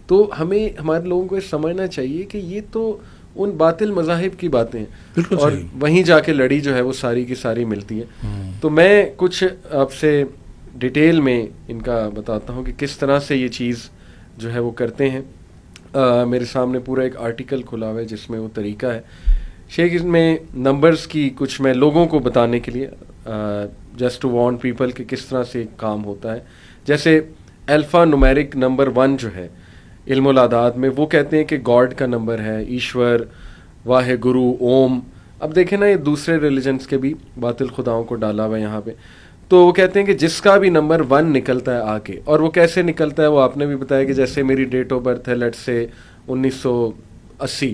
تو ہمیں ہمارے لوگوں کو یہ سمجھنا چاہیے کہ یہ تو ان باطل مذاہب کی باتیں ہیں, اور وہیں جا کے لڑی جو ہے وہ ساری کی ساری ملتی ہے. تو میں کچھ آپ سے ڈیٹیل میں ان کا بتاتا ہوں کہ کس طرح سے یہ چیز جو ہے وہ کرتے ہیں. میرے سامنے پورا ایک آرٹیکل کھلا ہوا ہے جس میں وہ طریقہ ہے شیخ. اس میں نمبرز کی کچھ میں لوگوں کو بتانے کے لیے, جسٹ ٹو وارن پیپل کہ کس طرح سے کام ہوتا ہے. جیسے الفا نومیرک نمبر 1 جو ہے علم الاعداد میں, وہ کہتے ہیں کہ گاڈ کا نمبر ہے, ایشور, واہ گرو, اوم. اب دیکھیں نا, یہ دوسرے ریلیجنس کے بھی باطل خداؤں کو ڈالا ہوا ہے یہاں پہ. تو وہ کہتے ہیں کہ جس کا بھی نمبر 1 نکلتا ہے آ کے, اور وہ کیسے نکلتا ہے وہ آپ نے بھی بتایا کہ جیسے میری ڈیٹ آف برتھ ہے لیٹ سے 1980,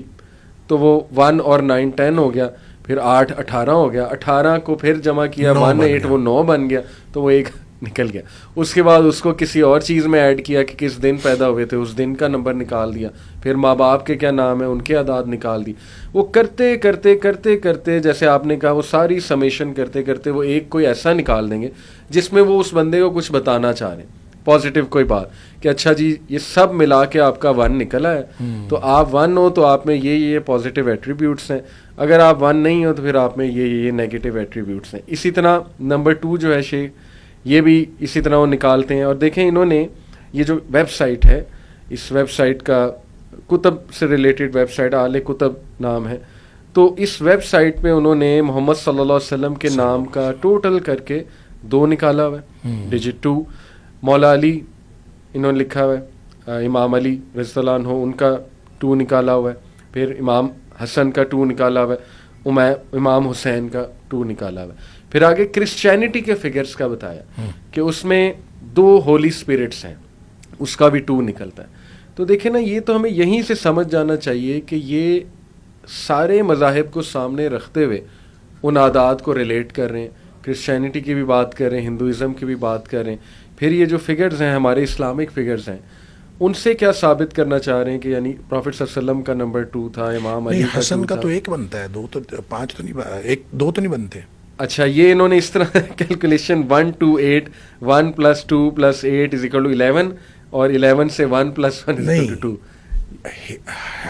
تو وہ 1 اور 9 10 ہو گیا, پھر 8 18 ہو گیا, 18 کو پھر جمع کیا 1 8 وہ 9 بن گیا, تو وہ ایک نکل گیا. اس کے بعد اس کو کسی اور چیز میں ایڈ کیا کہ کس دن پیدا ہوئے تھے, اس دن کا نمبر نکال دیا, پھر ماں باپ کے کیا نام ہے ان کے اعداد نکال دی. وہ کرتے کرتے کرتے کرتے جیسے آپ نے کہا وہ ساری سمیشن کرتے کرتے وہ ایک کوئی ایسا نکال دیں گے جس میں وہ اس بندے کو کچھ بتانا چاہ رہے ہیں, پازیٹیو کوئی بات کہ اچھا جی یہ سب ملا کے آپ کا 1 نکلا ہے, تو آپ 1 ہو تو آپ میں یہ پازیٹیو ایٹریبیوٹس ہیں, اگر آپ 1 نہیں ہو تو پھر آپ میں یہ نیگیٹو ایٹریبیوٹس ہیں. اسی طرح نمبر 2 جو ہے شیخ, یہ بھی اسی طرح وہ نکالتے ہیں. اور دیکھیں انہوں نے یہ جو ویب سائٹ ہے, اس ویب سائٹ کا کتب سے ریلیٹڈ ویب سائٹ اعلی کتب نام ہے, تو اس ویب سائٹ پہ انہوں نے محمد صلی اللہ علیہ وسلم کے نام کا ٹوٹل کر کے 2 نکالا ہوا ہے, ڈیجٹ 2. مولا علی انہوں نے لکھا ہوا ہے, امام علی رضی اللہ عنہ ان کا 2 نکالا ہوا ہے, پھر امام حسن کا 2 نکالا ہوا ہے, امام حسین کا 2 نکالا ہوا ہے. پھر آگے کرسچینٹی کے فگرز کا بتایا کہ اس میں 2 ہولی اسپرٹس ہیں, اس کا بھی 2 نکلتا ہے. تو دیکھیں نا, یہ تو ہمیں یہیں سے سمجھ جانا چاہیے کہ یہ سارے مذاہب کو سامنے رکھتے ہوئے ان عادات کو ریلیٹ کر رہے ہیں. کرسچینٹی کی بھی بات کر رہے ہیں, ہندوازم کی بھی بات کر رہے ہیں. پھر یہ جو فگرز ہیں ہمارے اسلامک فگرز ہیں, ان سے کیا ثابت کرنا چاہ رہے ہیں کہ یعنی پروفٹ صلی اللہ علیہ وسلم کا نمبر 2 تھا, امام علی کا حسن 2 کا تھا. تو 1 بنتا ہے, 2 تو 5 تو نہیں, 2 تو نہیں بنتے. اچھا, یہ انہوں نے اس طرح کیلکولیشن 1 2 8 1 + 2 + 8 = 11 اور 11 سے 1 + 1 = 2.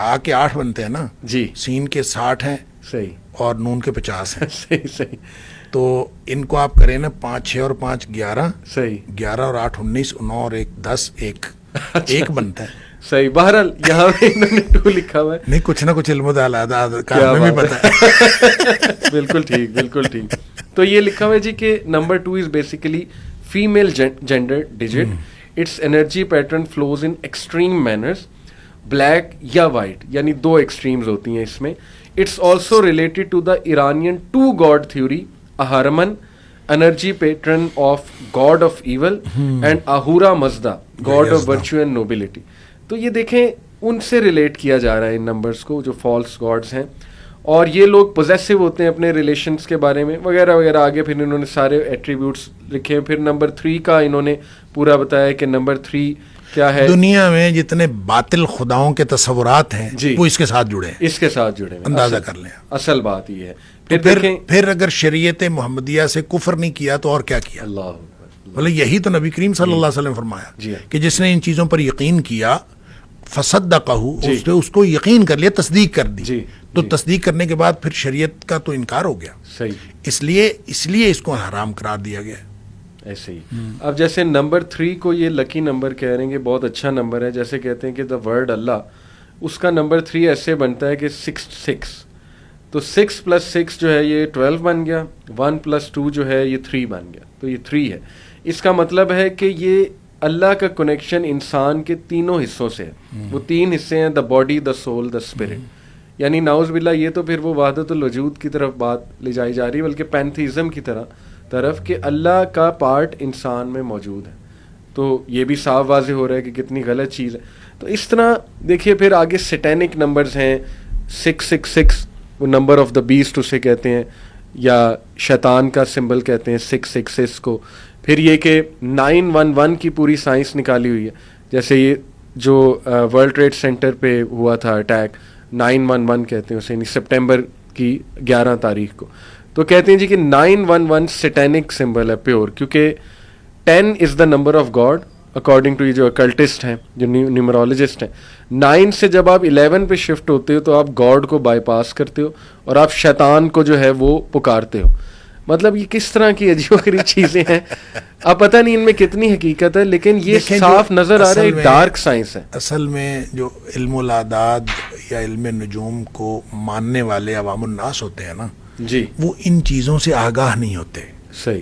آ کے 8 بنتے ہیں نا جی, سین کے 60 ہیں صحیح اور نون کے 50 ہیں. صحیح صحیح تو ان کو آپ کریں نا 5 6 اور 5 11, صحیح 11 اور 8 19, 9 اور 1 10, 1 بنتا ہے. صحیح. بہرحال یہاں پہ انہوں نے 2 لکھا ہوا ہے. نہیں, کچھ نہ کچھ علم کا ہمیں بھی پتا ہے. بالکل ٹھیک, بالکل ٹھیک. تو یہ لکھا ہوا ہے جی کہ number 2 is basically female gender digit. It's energy pattern flows in extreme manners, black یا وائٹ, یعنی 2 ایکسٹریمز ہوتی ہیں اس میں. It's also related to the Iranian 2 God theory, Ahriman energy pattern of God of evil and Ahura Mazda God of virtue and nobility. تو یہ دیکھیں ان سے ریلیٹ کیا جا رہا ہے ان نمبرز کو جو فالس گاڈز ہیں, اور یہ لوگ پوزیسو ہوتے ہیں اپنے ریلیشنز کے بارے میں وغیرہ وغیرہ. آگے پھر انہوں نے سارے ایٹریبیوٹس لکھے. پھر نمبر 3 کا انہوں نے پورا بتایا کہ نمبر 3 کیا ہے. دنیا میں جتنے باطل خداؤں کے تصورات ہیں وہ اس کے ساتھ جڑے ہیں, اس کے ساتھ جڑے ہیں, اندازہ کر لیں. اصل بات یہ ہے. پھر اگر شریعت محمدیہ سے کفر نہیں کیا تو اور کیا کیا؟ اللہ بولے یہی تو نبی کریم صلی اللہ علیہ وسلم فرمایا کہ جس نے ان چیزوں پر یقین کیا فصدقہ, اس نے اس کو یقین کر لیا, تصدیق کر دی. تو تصدیق کرنے کے بعد پھر شریعت کا تو انکار ہو گیا. صحیح. اس لیے اس کو حرام قرار دیا گیا. ایسے ہی. اب جیسے نمبر 3 کو یہ لکی نمبر کہہ رہے ہیں کہ بہت اچھا نمبر ہے. جیسے کہتے ہیں کہ دا ورڈ اللہ, اس کا نمبر 3 ایسے بنتا ہے کہ 6. تو 6 + 6 جو ہے یہ 12 بن گیا, 1 + 2 جو ہے یہ 3 بن گیا, تو یہ 3 ہے. اس کا مطلب ہے کہ یہ اللہ کا کنیکشن انسان کے 3 حصوں سے ہے. وہ 3 حصے ہیں, the body, the civil, the spirit. یعنی نعوذ باللہ یہ تو پھر وہ وحدت الوجود کی طرف بات لے جائی جا رہی ہے, بلکہ پینتھیزم کی طرف کہ اللہ کا پارٹ انسان میں موجود ہے. تو یہ بھی صاف واضح ہو رہا ہے کہ کتنی غلط چیز ہے. تو اس طرح دیکھیے پھر آگے سیٹینک نمبرز ہیں. 666 وہ نمبر آف دا بیسٹ اسے کہتے ہیں, یا شیطان کا سمبل کہتے ہیں 666 کو. پھر یہ کہ 911 کی پوری سائنس نکالی ہوئی ہے. جیسے یہ جو ورلڈ ٹریڈ سینٹر پہ ہوا تھا اٹیک, 911 کہتے ہیں اسے, یعنی سپٹمبر کی 11 تاریخ کو. تو کہتے ہیں جی کہ 911 سیٹینک سمبل ہے پیور, کیونکہ 10 is the number of God according to یہ جو اکلٹسٹ ہیں, جو نیومرولوجسٹ ہیں. 9 سے جب آپ 11 پہ شفٹ ہوتے ہو تو آپ گاڈ کو بائی پاس کرتے ہو اور آپ شیطان کو جو ہے وہ پکارتے ہو. مطلب یہ کس طرح کی عجیب و غریب چیزیں ہیں, اب پتہ نہیں ان میں کتنی حقیقت ہے, لیکن یہ صاف نظر آ رہا ہے ڈارک سائنس ہے. اصل میں جو علم الاعداد یا علم نجوم کو ماننے والے عوام الناس ہوتے ہیں نا جی, وہ ان چیزوں سے آگاہ نہیں ہوتے. صحیح.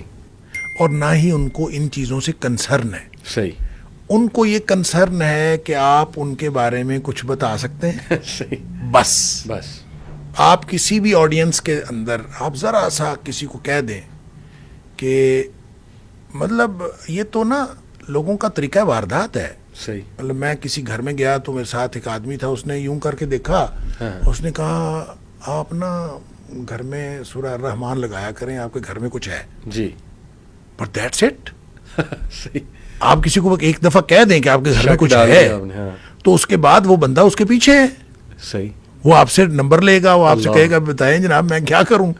اور نہ ہی ان کو ان چیزوں سے کنسرن ہے. صحیح. ان کو یہ کنسرن ہے کہ آپ ان کے بارے میں کچھ بتا سکتے ہیں. صحیح. بس آپ کسی بھی آڈینس کے اندر آپ ذرا سا کسی کو کہہ دیں کہ مطلب یہ تو نا لوگوں کا طریقہ واردات ہے. صحیح. مطلب میں کسی گھر میں گیا تو میرے ساتھ ایک آدمی تھا, اس نے یوں کر کے دیکھا, اس نے کہا آپ نا گھر میں سورہ الرحمن لگایا کریں, آپ کے گھر میں کچھ ہے. جی. But that's it. صحیح. آپ کسی کو ایک دفعہ کہہ دیں کہ آپ کے گھر میں کچھ ہے, تو اس کے بعد وہ بندہ اس کے پیچھے ہے. صحیح. وہ آپ سے نمبر لے گا, وہ آپ سے کہے گا بتائیں جناب میں کیا کروں.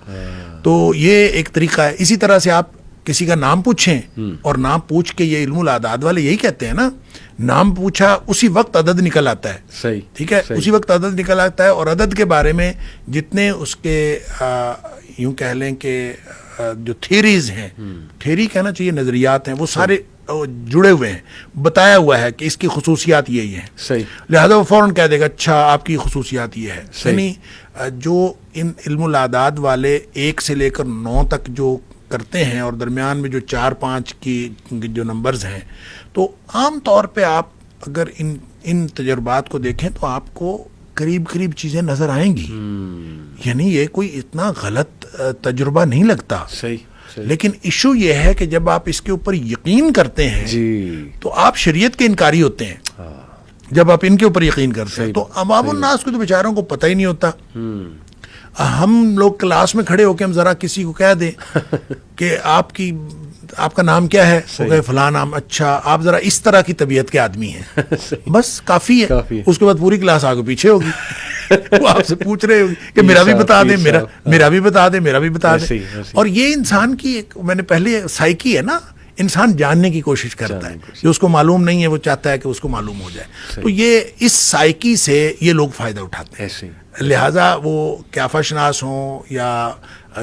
تو یہ ایک طریقہ ہے. اسی طرح سے آپ کسی کا نام پوچھیں اور نام پوچھ کے یہ علم الاعداد والے یہی کہتے ہیں نا, نام پوچھا اسی وقت عدد نکل آتا ہے. صحیح, ٹھیک ہے, اسی وقت عدد نکل آتا ہے. اور عدد کے بارے میں جتنے اس کے یوں کہہ لیں کہ جو تھیریز ہیں, تھیری کہنا چاہیے نظریات ہیں, وہ سارے جڑے ہوئے ہیں, بتایا ہوا ہے کہ اس کی خصوصیات یہی ہیں. صحیح. لہذا وہ فوراً کہہ دے گا اچھا آپ کی خصوصیات یہ ہے. یعنی جو ان علم الاعداد والے 1 سے لے کر 9 تک جو کرتے ہیں اور درمیان میں جو 4-5 کی جو نمبرز ہیں, تو عام طور پہ آپ اگر ان تجربات کو دیکھیں تو آپ کو قریب چیزیں نظر آئیں گی. یعنی یہ کوئی اتنا غلط تجربہ نہیں لگتا. صحیح. لیکن ایشو یہ ہے کہ جب آپ اس کے اوپر یقین کرتے ہیں تو آپ شریعت کے انکاری ہوتے ہیں. جب آپ ان کے اوپر یقین کرتے ہیں تو عوام الناس کو تو بیچاروں کو پتہ ہی نہیں ہوتا. ہم لوگ کلاس میں کھڑے ہو کے ہم ذرا کسی کو کہہ دیں کہ آپ کا نام کیا ہے, وہ کہے فلاں نام. اچھا, آپ ذرا اس طرح کی طبیعت کے آدمی ہیں, بس کافی ہے. اس کے بعد پوری کلاس آگے پیچھے ہوگی, وہ آپ سے پوچھ رہے ہوگی کہ میرا بھی بتا دیں, میرا بھی بتا دیں, میرا بھی بتا دیں. اور یہ انسان کی ایک, میں نے پہلے سائیکی ہے نا, انسان جاننے کی کوشش کرتا ہے, جو اس کو معلوم نہیں ہے وہ چاہتا ہے کہ اس کو معلوم ہو جائے. تو یہ اس سائیکی سے یہ لوگ فائدہ اٹھاتے ہیں. لہٰذا وہ قیافہ شناس ہوں یا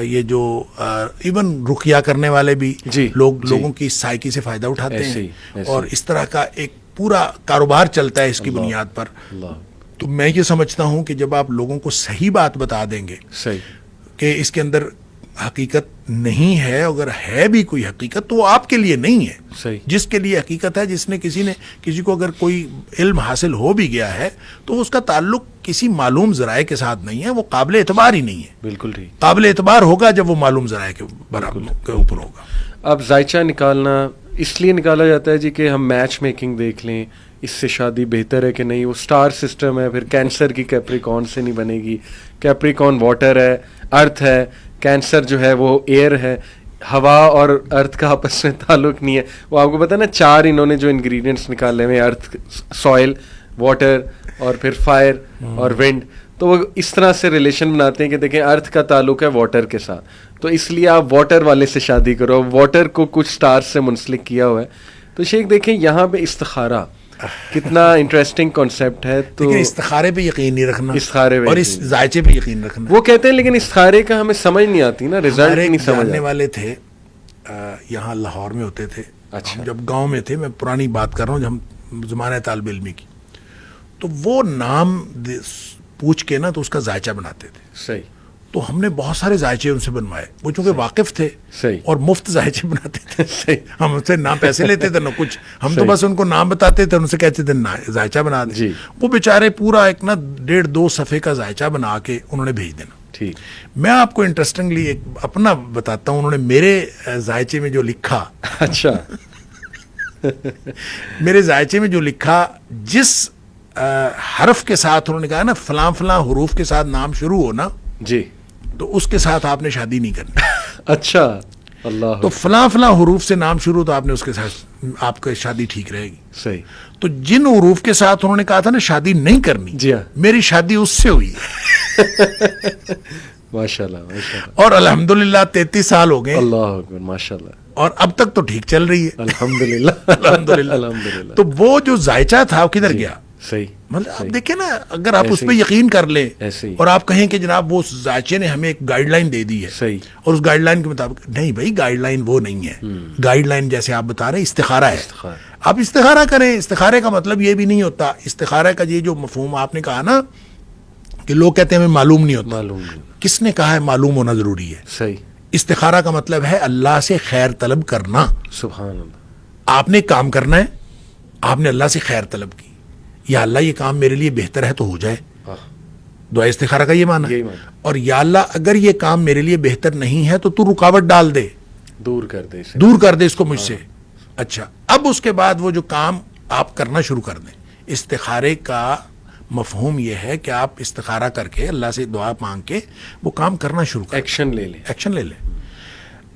یہ جو ایون رقیہ کرنے والے بھی لوگوں کی سائیکی سے فائدہ اٹھاتے ہیں, اور اس طرح کا ایک پورا کاروبار چلتا ہے اس کی بنیاد پر. تو میں یہ سمجھتا ہوں کہ جب آپ لوگوں کو صحیح بات بتا دیں گے کہ اس کے اندر حقیقت نہیں ہے, اگر ہے بھی کوئی حقیقت تو وہ آپ کے لیے نہیں ہے. جس کے لیے حقیقت ہے, جس نے کسی کو اگر کوئی علم حاصل ہو بھی گیا ہے تو اس کا تعلق کسی معلوم ذرائع کے ساتھ نہیں ہے, وہ قابل اعتبار ہی نہیں ہے. بالکل ٹھیک. قابل اعتبار ہوگا جب وہ معلوم ذرائع کے اوپر ہوگا. اب ذائچہ نکالنا اس لیے نکالا جاتا ہے جی کہ ہم میچ میکنگ دیکھ لیں, اس سے شادی بہتر ہے کہ نہیں. وہ سٹار سسٹم ہے, پھر کینسر کی کیپریکون سے نہیں بنے گی, کیپریکون واٹر ہے, ارتھ ہے, کینسر جو ہے وہ ایئر ہے. ہوا اور ارتھ کا آپس میں تعلق نہیں ہے. وہ آپ کو پتہ نا 4 انہوں نے جو انگریڈینٹس نکالے ہوئے, ارتھ, سوئل, واٹر اور پھر فائر اور ونڈ, تو وہ اس طرح سے ریلیشن بناتے ہیں کہ دیکھیں ارتھ کا تعلق ہے واٹر کے ساتھ, تو اس لیے آپ واٹر والے سے شادی کرو. واٹر کو کچھ سٹار سے منسلک کیا ہوا ہے. تو شیخ دیکھیں یہاں پہ استخارہ کتنا انٹرسٹنگ کانسیپٹ ہے. تو استخارے پہ یقین نہیں رکھنا, استخارے اور اس ذائچے پہ یقین رکھنا. وہ کہتے ہیں لیکن استخارے کا ہمیں سمجھ نہیں آتی نا, رزلٹ نہیں سمجھ آنے والے تھے یہاں لاہور میں ہوتے تھے. ہم جب گاؤں میں تھے, میں پرانی بات کر رہا ہوں جب ہم زمانہ طالب علمی کی, تو وہ نام پوچھ کے نا تو اس کا ذائچہ بناتے تھے. صحیح. تو ہم نے بہت سارے ذائچے ان سے بنوائے, وہ چونکہ واقف تھے اور مفت ذائچے بناتے تھے. ہم ان سے نہ پیسے لیتے تھے نہ کچھ, ہم تو بس ان کو نام بتاتے تھے, ان سے کہتے تھے ذائچہ بنا دیں. وہ بیچارے پورا ایک نا 1.5-2 صفحے کا ذائچہ بنا کے انہوں نے بھیج دینا. ٹھیک. میں آپ کو انٹرسٹنگلی ایک اپنا بتاتا ہوں, انہوں نے میرے ذائچے میں جو لکھا, اچھا میرے ذائچے میں جو لکھا, جس حرف کے ساتھ انہوں نے کہا نا فلاں فلاں حروف کے ساتھ نام شروع ہو نا جی, تو اس کے ساتھ آپ نے شادی نہیں کرنی. اچھا. اللہ. تو فلاں فلاں حروف سے نام شروع, تو آپ نے اس کے ساتھ آپ کی شادی ٹھیک رہے گی. صحیح. تو جن حروف کے ساتھ انہوں نے کہا تھا نا شادی نہیں کرنی, جی ہاں, میری شادی اس سے ہوئی. ماشاءاللہ ماشاءاللہ. اور الحمدللہ 33 سال ہو گئے. اللہ اکبر, ماشاءاللہ. اور اب تک تو ٹھیک چل رہی ہے الحمدللہ. الحمدللہ الحمدللہ. تو وہ جو ذائچہ تھا وہ کدھر گیا؟ صحیح. مطلب آپ دیکھیں نا, اگر آپ اس پہ یقین کر لیں اور آپ کہیں کہ جناب وہ ذائچے نے ہمیں ایک گائیڈ لائن دے دی ہے, صحیح, اور اس گائیڈ لائن کے مطابق, نہیں بھائی گائیڈ لائن وہ نہیں ہے. گائیڈ لائن جیسے آپ بتا رہے ہیں استخارہ ہے, آپ استخارہ کریں. استخارے کا مطلب یہ بھی نہیں ہوتا, استخارہ کا یہ جو مفہوم آپ نے کہا نا کہ لوگ کہتے ہیں ہمیں معلوم نہیں ہوتا, کس نے کہا ہے معلوم ہونا ضروری ہے؟ صحیح. استخارہ کا مطلب ہے اللہ سے خیر طلب کرنا. سبحان اللہ. آپ نے کام کرنا ہے, آپ نے اللہ سے خیر طلب کی, یا اللہ یہ کام میرے لیے بہتر ہے تو ہو جائے. دعا استخارہ کا یہ معنی ہے. اور یا اللہ اگر یہ کام میرے لیے بہتر نہیں ہے تو تو رکاوٹ ڈال دے, دور کر دے اس کو مجھ سے. اچھا, اب اس کے بعد وہ جو کام آپ کرنا شروع کر دیں. استخارے کا مفہوم یہ ہے کہ آپ استخارہ کر کے اللہ سے دعا مانگ کے وہ کام کرنا شروع کریں, ایکشن لے لیں.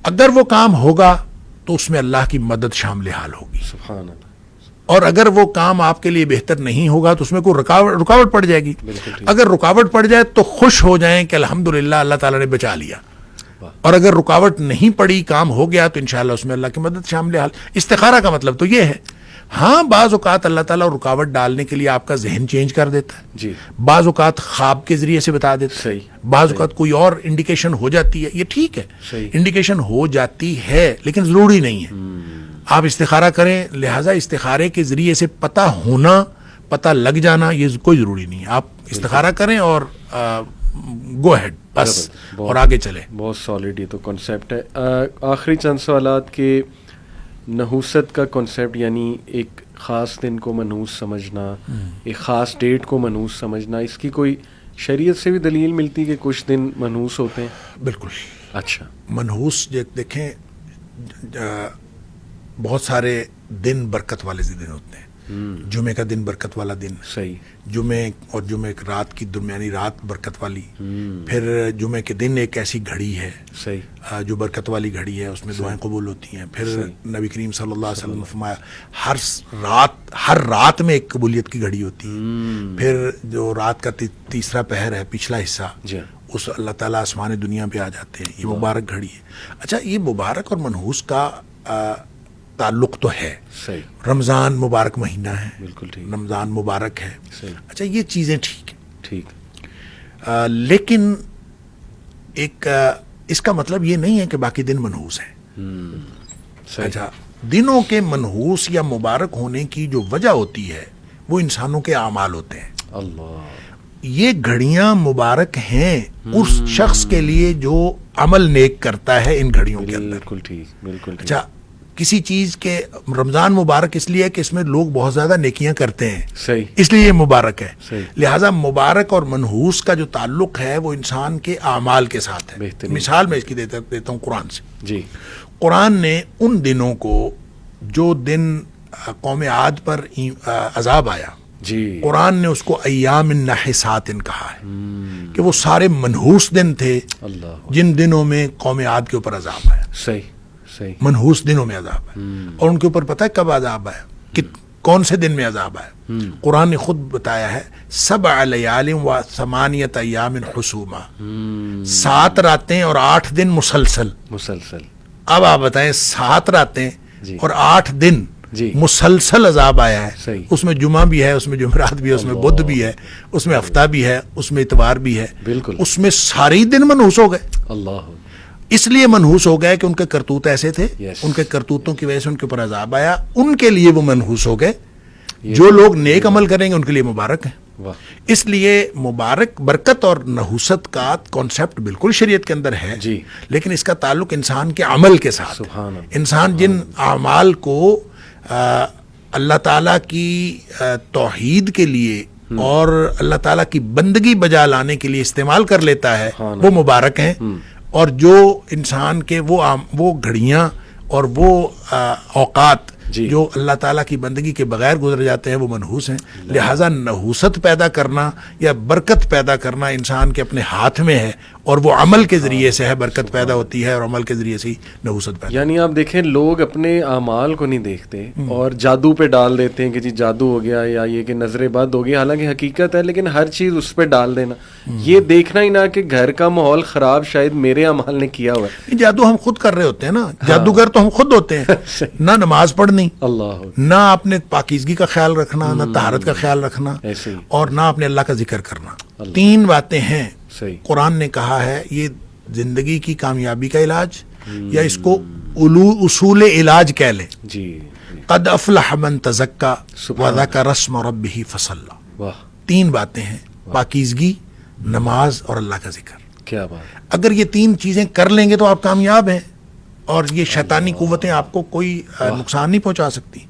اگر وہ کام ہوگا تو اس میں اللہ کی مدد شامل حال ہوگی. سبحان اللہ. اور اگر وہ کام آپ کے لیے بہتر نہیں ہوگا تو اس میں کوئی رکاوٹ پڑ جائے گی. اگر رکاوٹ پڑ جائے تو خوش ہو جائیں کہ الحمدللہ اللہ تعالیٰ نے بچا لیا. اور اگر رکاوٹ نہیں پڑی کام ہو گیا تو انشاءاللہ اس میں اللہ کی مدد شامل حال. استخارہ کا مطلب تو یہ ہے. ہاں بعض اوقات اللہ تعالیٰ رکاوٹ ڈالنے کے لیے آپ کا ذہن چینج کر دیتا ہے, جی, بعض اوقات خواب کے ذریعے سے بتا دیتا ہے, صحیح, بعض اوقات کوئی اور انڈیکیشن ہو جاتی ہے, یہ ٹھیک ہے, صحیح, انڈیکیشن ہو جاتی ہے لیکن ضروری نہیں ہے. آپ استخارہ کریں, لہٰذا استخارے کے ذریعے سے پتہ ہونا, پتہ لگ جانا یہ کوئی ضروری نہیں ہے. آپ استخارہ کریں اور گو ہیڈ بس, اور آگے چلیں. بہت سالڈ یہ تو کنسیپٹ ہے. آخری چند سوالات کے نحوست کا کنسیپٹ, یعنی ایک خاص دن کو منحوس سمجھنا, ایک خاص ڈیٹ کو منحوس سمجھنا, اس کی کوئی شریعت سے بھی دلیل ملتی کہ کچھ دن منحوس ہوتے ہیں؟ بالکل. اچھا, منحوس دیکھیں, بہت سارے دن برکت والے دن ہوتے ہیں. جمعے کا دن برکت والا دن, صحیح, جمعے اور جمعے رات کی درمیانی رات برکت والی, پھر جمعے کے دن ایک ایسی گھڑی ہے, صحیح, جو برکت والی گھڑی ہے, اس میں دعائیں قبول ہوتی ہیں. پھر نبی کریم صلی اللہ علیہ وسلم نے فرمایا ہر رات میں ایک قبولیت کی گھڑی ہوتی ہے. پھر جو رات کا تیسرا پہر ہے, پچھلا حصہ, اس اللہ تعالیٰ آسمان دنیا پہ آ جاتے ہیں. یہ مبارک گھڑی ہے. اچھا, یہ مبارک اور منحوس کا تعلق تو ہے. صحیح, رمضان مبارک مہینہ ہے, بالکل ٹھیک, رمضان مبارک ہے. صحیح, اچھا, یہ چیزیں ٹھیک ہیں, ٹھیک, لیکن ایک اس کا مطلب یہ نہیں ہے کہ باقی دن منحوس ہیں. صحیح, اچھا, دنوں کے منحوس یا مبارک ہونے کی جو وجہ ہوتی ہے وہ انسانوں کے اعمال ہوتے ہیں. اللہ, یہ گھڑیاں مبارک ہیں اس شخص کے لیے جو عمل نیک کرتا ہے ان گھڑیوں کے اندر. بالکل ٹھیک, بالکل ٹھیک. اچھا, کسی چیز کے رمضان مبارک اس لیے کہ اس میں لوگ بہت زیادہ نیکیاں کرتے ہیں, صحیح, اس لیے یہ مبارک ہے. صحیح, لہٰذا مبارک اور منحوس کا جو تعلق ہے وہ انسان کے اعمال کے ساتھ ہے. بہترین. مثال میں اس کی دیتا ہوں قرآن سے. جی, قرآن نے ان دنوں کو, جو دن قوم عاد پر عذاب آیا, جی, قرآن نے اس کو ایام النحسات کہا ہے, کہ وہ سارے منحوس دن تھے اللہ, جن دنوں میں قوم عاد کے اوپر عذاب آیا. صحیح, صحیح, منحوس دنوں میں عذاب آیا. اور ان کے اوپر پتہ ہے کب عذاب آیا, کہ کون سے دن میں عذاب آیا؟ قرآن نے خود بتایا ہے, 7 لیال و 8 ایام حسوما, 7 راتیں اور 8 دن مسلسل. اب آپ بتائیں, 7 راتیں اور 8 دن مسلسل عذاب آیا ہے. اس میں جمعہ بھی ہے, اس میں جمعرات بھی ہے, اس میں بدھ بھی ہے, اس میں ہفتہ بھی ہے, اس میں اتوار بھی ہے. بالکل, اس میں سارے دن منحوس ہو گئے. اللہ, اس لیے منحوس ہو گئے کہ ان کے کرتوت ایسے تھے, ان کے کرتوتوں کی وجہ سے ان کے اوپر عذاب آیا, ان کے لیے وہ منحوس ہو گئے. جو لوگ نیک عمل کریں گے ان کے لیے مبارک ہیں. اس لیے مبارک, برکت اور نحوست کا کانسیپٹ بالکل شریعت کے اندر ہے, لیکن اس کا تعلق انسان کے عمل کے ساتھ. انسان جن اعمال کو اللہ تعالیٰ کی توحید کے لیے اور اللہ تعالیٰ کی بندگی بجا لانے کے لیے استعمال کر لیتا ہے وہ مبارک ہیں. اور جو انسان کے وہ گھڑیاں اور وہ اوقات جو اللہ تعالیٰ کی بندگی کے بغیر گزر جاتے ہیں وہ منحوس ہیں. لہٰذا نحوست پیدا کرنا یا برکت پیدا کرنا انسان کے اپنے ہاتھ میں ہے, اور وہ عمل کے ذریعے سے ہے برکت پیدا ہوتی ہے, اور عمل کے ذریعے سے ہی نحوست پیدا. یعنی آپ دیکھیں, لوگ اپنے اعمال کو نہیں دیکھتے اور جادو پہ ڈال دیتے ہیں کہ جی جادو ہو گیا, یا یہ کہ نظر بد ہو گیا, حالانکہ حقیقت ہے, لیکن ہر چیز اس پہ ڈال دینا, یہ دیکھنا ہی نہ کہ گھر کا ماحول خراب شاید میرے اعمال نے کیا ہوا ہے. جادو ہم خود کر رہے ہوتے ہیں نا, جادوگر تو ہم خود ہوتے ہیں. نہ نماز پڑھنی, اللہ, نہ اپنے پاکیزگی کا خیال رکھنا, نہ طہارت کا خیال رکھنا, اور نہ اپنے اللہ کا ذکر کرنا. 3 باتیں ہیں قرآن نے کہا ہے یہ زندگی کی کامیابی کا علاج, یا اس کو اصول علاج کہہ لیں. قد افلح من تزکا وذکر اسم ربہ فصلی. 3 باتیں ہیں, پاکیزگی, نماز اور اللہ کا ذکر. کیا بات. اگر یہ 3 چیزیں کر لیں گے تو آپ کامیاب ہیں, اور یہ شیطانی قوتیں آپ کو کوئی نقصان نہیں پہنچا سکتی.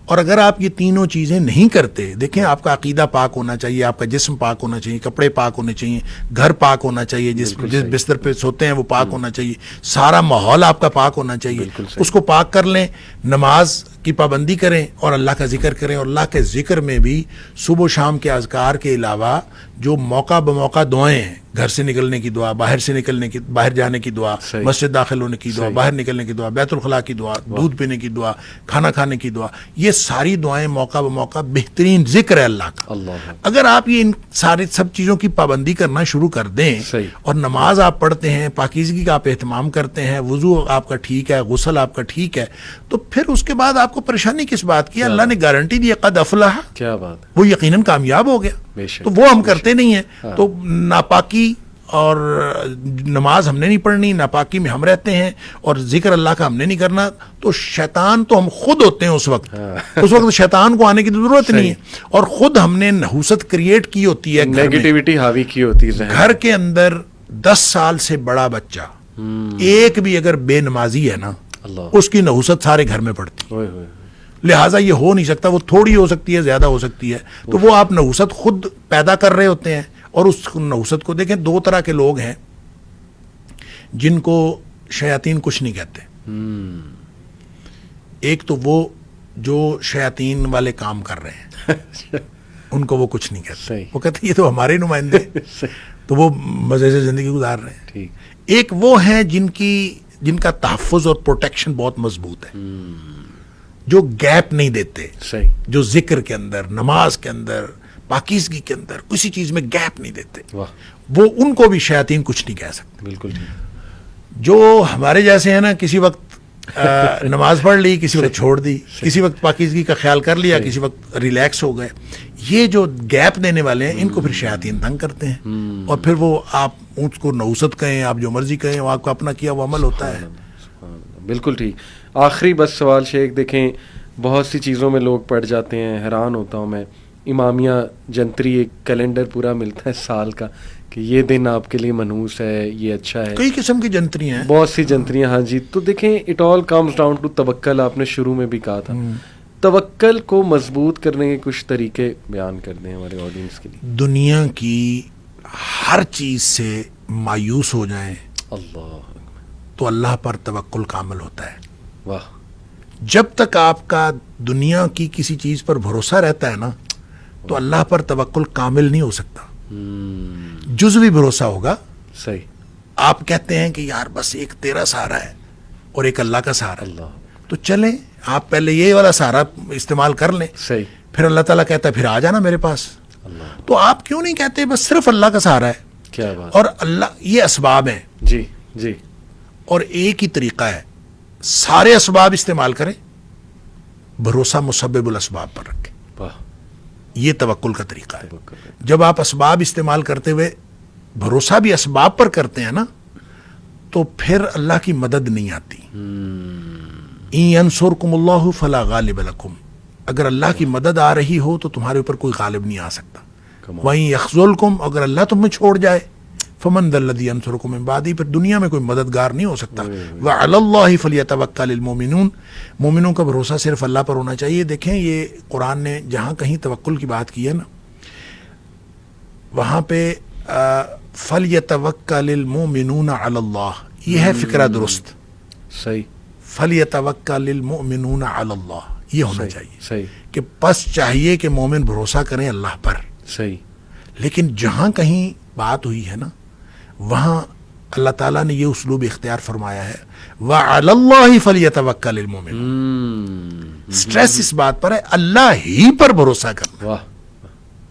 اور اگر آپ یہ تینوں چیزیں نہیں کرتے, دیکھیں آپ کا عقیدہ پاک ہونا چاہیے, آپ کا جسم پاک ہونا چاہیے, کپڑے پاک ہونے چاہیے, گھر پاک ہونا چاہیے, جس بستر پہ سوتے ہیں وہ پاک ہونا چاہیے, سارا ماحول آپ کا پاک ہونا چاہیے. اس کو پاک کر لیں, نماز کی پابندی کریں اور اللہ کا ذکر کریں. اور اللہ کے ذکر میں بھی صبح و شام کے اذکار کے علاوہ جو موقع بموقع دعائیں ہیں, گھر سے نکلنے کی دعا, باہر جانے کی دعا, مسجد داخل ہونے کی دعا, باہر نکلنے کی دعا, بیت الخلاء کی دعا, دودھ پینے کی دعا, کھانا کھانے کی دعا, یہ ساری دعائیں موقع بموقع بہترین ذکر ہے اللہ کا. اگر آپ یہ ان ساری سب چیزوں کی پابندی کرنا شروع کر دیں اور نماز آپ پڑھتے ہیں, پاکیزگی کا آپ اہتمام کرتے ہیں, وضو آپ کا ٹھیک ہے, غسل آپ کا ٹھیک ہے, تو پھر اس کے بعد آپ کو پریشانی کس بات کی؟ اللہ نے گارنٹی دی قد افلح, کیا بات, وہ یقیناً کامیاب ہو گیا. تو وہ ہم کرتے نہیں ہیں. تو ناپاکی اور نماز ہم نے نہیں پڑھنی, ناپاکی میں ہم رہتے ہیں, اور ذکر اللہ کا ہم نے نہیں کرنا, تو شیطان تو ہم خود ہوتے ہیں اس وقت. اس وقت شیطان کو آنے کی ضرورت نہیں ہے, اور خود ہم نے نحوست کریٹ کی ہوتی ہے, نیگیٹیوٹی حاوی کی ہوتی ہے. گھر کے اندر 10 سال سے بڑا بچہ ایک بھی اگر بے نمازی ہے نا, اس کی نحوست سارے گھر میں پڑتی. لہٰذا یہ ہو نہیں سکتا. وہ تھوڑی ہو سکتی ہے, زیادہ ہو سکتی ہے, تو وہ آپ نحوست خود پیدا کر رہے ہوتے ہیں. اور اس نحوست کو دیکھیں, 2 طرح کے لوگ ہیں جن کو شیاطین کچھ نہیں کہتے. ایک تو وہ جو شیاطین والے کام کر رہے ہیں, ان کو وہ کچھ نہیں کہتے. وہ کہتے ہیں یہ تو ہمارے نمائندے, تو وہ مزے سے زندگی گزار رہے ہیں. ایک وہ ہیں جن کا تحفظ اور پروٹیکشن بہت مضبوط ہے, جو گیپ نہیں دیتے, جو ذکر کے اندر, نماز کے اندر, پاکیزگی کے اندر کسی چیز میں گیپ نہیں دیتے. وہ ان کو بھی شیاطین کچھ نہیں کہہ سکتے. بالکل. جو ہمارے جیسے ہیں نا, کسی وقت نماز پڑھ لی, کسی وقت چھوڑ دی, کسی وقت پاکیزگی کا خیال کر لیا, کسی وقت ریلیکس ہو گئے, یہ جو گیپ دینے والے ہیں ان کو پھر شیاطین تنگ کرتے ہیں. اور پھر وہ آپ اس کو نحوست کہیں, آپ جو مرضی کہیں, وہ آپ کو اپنا کیا وہ عمل ہوتا ہے. بالکل ٹھیک. آخری بس سوال شیخ, دیکھیں بہت سی چیزوں میں لوگ پڑ جاتے ہیں, حیران ہوتا ہوں میں. امامیہ جنتری ایک کیلنڈر پورا ملتا ہے سال کا کہ یہ دن آپ کے لیے منحوس ہے, یہ اچھا ہے. کئی قسم کی جنتریاں ہیں, بہت سی جنتریاں. ہاں جی. تو دیکھیں it all comes down to توکل. آپ نے شروع میں بھی کہا تھا, توکل کو مضبوط کرنے کے کچھ طریقے بیان کر دیں ہمارے آڈینس کے لیے. دنیا کی ہر چیز سے مایوس ہو جائیں اللہ, تو اللہ پر توکل کامل ہوتا ہے. واہ. جب تک آپ کا دنیا کی کسی چیز پر بھروسہ رہتا ہے نا, تو اللہ پر توکل کامل نہیں ہو سکتا. جزوی بھروسہ ہوگا. صحیح. آپ کہتے ہیں کہ یار بس ایک تیرا سہارا ہے اور ایک اللہ کا سہارا ہے, تو چلیں آپ پہلے یہ والا سہارا استعمال کر لیں. صحیح. پھر اللہ تعالیٰ کہتا ہے پھر آ جانا میرے پاس. تو آپ کیوں نہیں کہتے بس صرف اللہ کا سہارا ہے؟ کیا بات. اور اللہ, یہ اسباب ہیں. جی جی. اور ایک ہی طریقہ ہے, سارے اسباب استعمال کریں, بھروسہ مسبب الاسباب پر رکھیں. یہ توکل کا طریقہ ہے. جب آپ اسباب استعمال کرتے ہوئے بھروسہ بھی اسباب پر کرتے ہیں نا, تو پھر اللہ کی مدد نہیں آتی. ان ینصرکم اللہ فلا غالب لکم, اگر اللہ کی مدد آ رہی ہو تو تمہارے اوپر کوئی غالب نہیں آ سکتا. وَإِن يَخْذُلْكُمْ, اگر اللہ تمہیں چھوڑ جائے, فَمَنْ ذَا الَّذِي يَنصُرُكُم مِّن بَعْدِهِ, پھر دنیا میں کوئی مددگار نہیں ہو سکتا. وَعَلَى اللَّهِ فَلْيَتَوَكَّلِ الْمُؤْمِنُونَ, مومنوں کا بھروسہ صرف اللہ پر ہونا چاہیے. دیکھیں یہ قرآن نے جہاں کہیں توکل کی بات کی ہے نا, وہاں پہ فَلْيَتَوَكَّلِ الْمُؤْمِنُونَ عَلَى اللَّهِ, یہ ہے فکرہ درست. صحیح. فَلْيَتَوَكَّلِ الْمُؤْمِنُونَ عَلَى اللَّهِ, یہ ہونا چاہیے. صحیح. کہ بس چاہیے کہ مومن بھروسہ کریں اللہ پر. صحیح. لیکن جہاں کہیں بات ہوئی ہے نا, وہاں اللہ تعالیٰ نے یہ اسلوب اختیار فرمایا ہے, وَعَلَى اللَّهِ فَلْيَتَوَكَّلِ الْمُؤْمِنُونَ. سٹریس اس بات پر ہے, اللہ ہی پر بھروسہ کرنا.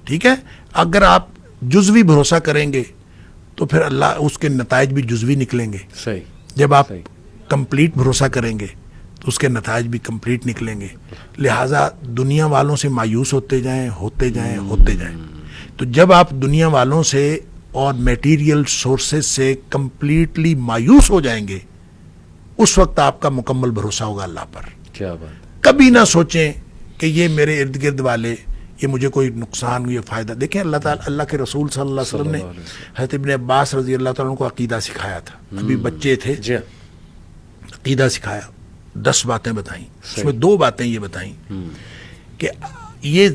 ٹھیک ہے. اگر آپ جزوی بھروسہ کریں گے تو پھر اللہ, اس کے نتائج بھی جزوی نکلیں گے. صحیح. جب آپ کمپلیٹ بھروسہ کریں گے تو اس کے نتائج بھی کمپلیٹ نکلیں گے. لہٰذا دنیا والوں سے مایوس ہوتے جائیں, ہوتے جائیں, ہوتے جائیں. تو جب آپ دنیا والوں سے اور میٹیریل سورسز سے کمپلیٹلی مایوس ہو جائیں گے, اس وقت آپ کا مکمل بھروسہ ہوگا اللہ پر. کیا بات. کبھی نہ سوچیں کہ یہ میرے ارد گرد والے, یہ مجھے کوئی نقصان, یہ فائدہ. دیکھیں اللہ تعالیٰ, اللہ کے رسول صلی اللہ علیہ وسلم نے حضرت ابن عباس رضی اللہ تعالیٰ عنہ کو عقیدہ سکھایا تھا. ابھی بچے تھے, عقیدہ سکھایا, 10 باتیں بتائیں. اس میں 2 باتیں یہ بتائیں کہ یہ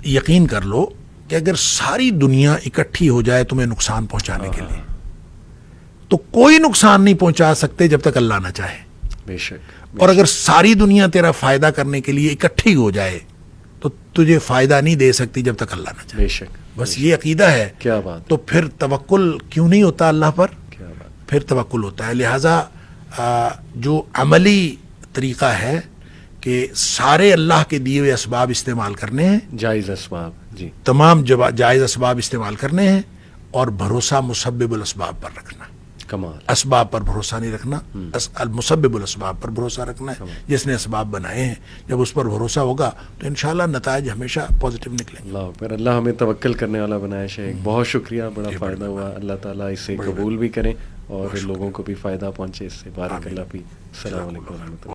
یقین کر لو کہ اگر ساری دنیا اکٹھی ہو جائے تمہیں نقصان پہنچانے کے لیے, تو کوئی نقصان نہیں پہنچا سکتے جب تک اللہ نہ چاہے. بے شک اور اگر ساری دنیا تیرا فائدہ کرنے کے لیے اکٹھی ہو جائے تو تجھے فائدہ نہیں دے سکتی جب تک اللہ نہ چاہے. بے شک بس یہ عقیدہ ہے. کیا بات تو پھر توکل کیوں نہیں ہوتا اللہ پر؟ کیا بات پھر توکل ہوتا ہے. لہٰذا جو عملی طریقہ ہے کہ سارے اللہ کے دیے ہوئے اسباب استعمال کرنے ہیں, جائز اسباب جی تمام جائز اسباب استعمال کرنے ہیں, اور بھروسہ مسبب الاسباب پر رکھنا. کمال اسباب پر بھروسہ نہیں رکھنا, مسبب الاسباب پر بھروسہ رکھنا ہے. جس نے اسباب بنائے ہیں جب اس پر بھروسہ ہوگا تو انشاءاللہ نتائج ہمیشہ پازیٹیو نکلیں گے. اللہ اکبر. اللہ ہمیں توکل کرنے والا بنائے شیخ. بہت شکریہ, بڑا فائدہ ہوا. اللہ تعالیٰ اسے قبول بھی کریں اور لوگوں کو بھی فائدہ پہنچے اس سے. بارک اللہ فی. السلام علیکم و رحمۃ اللہ.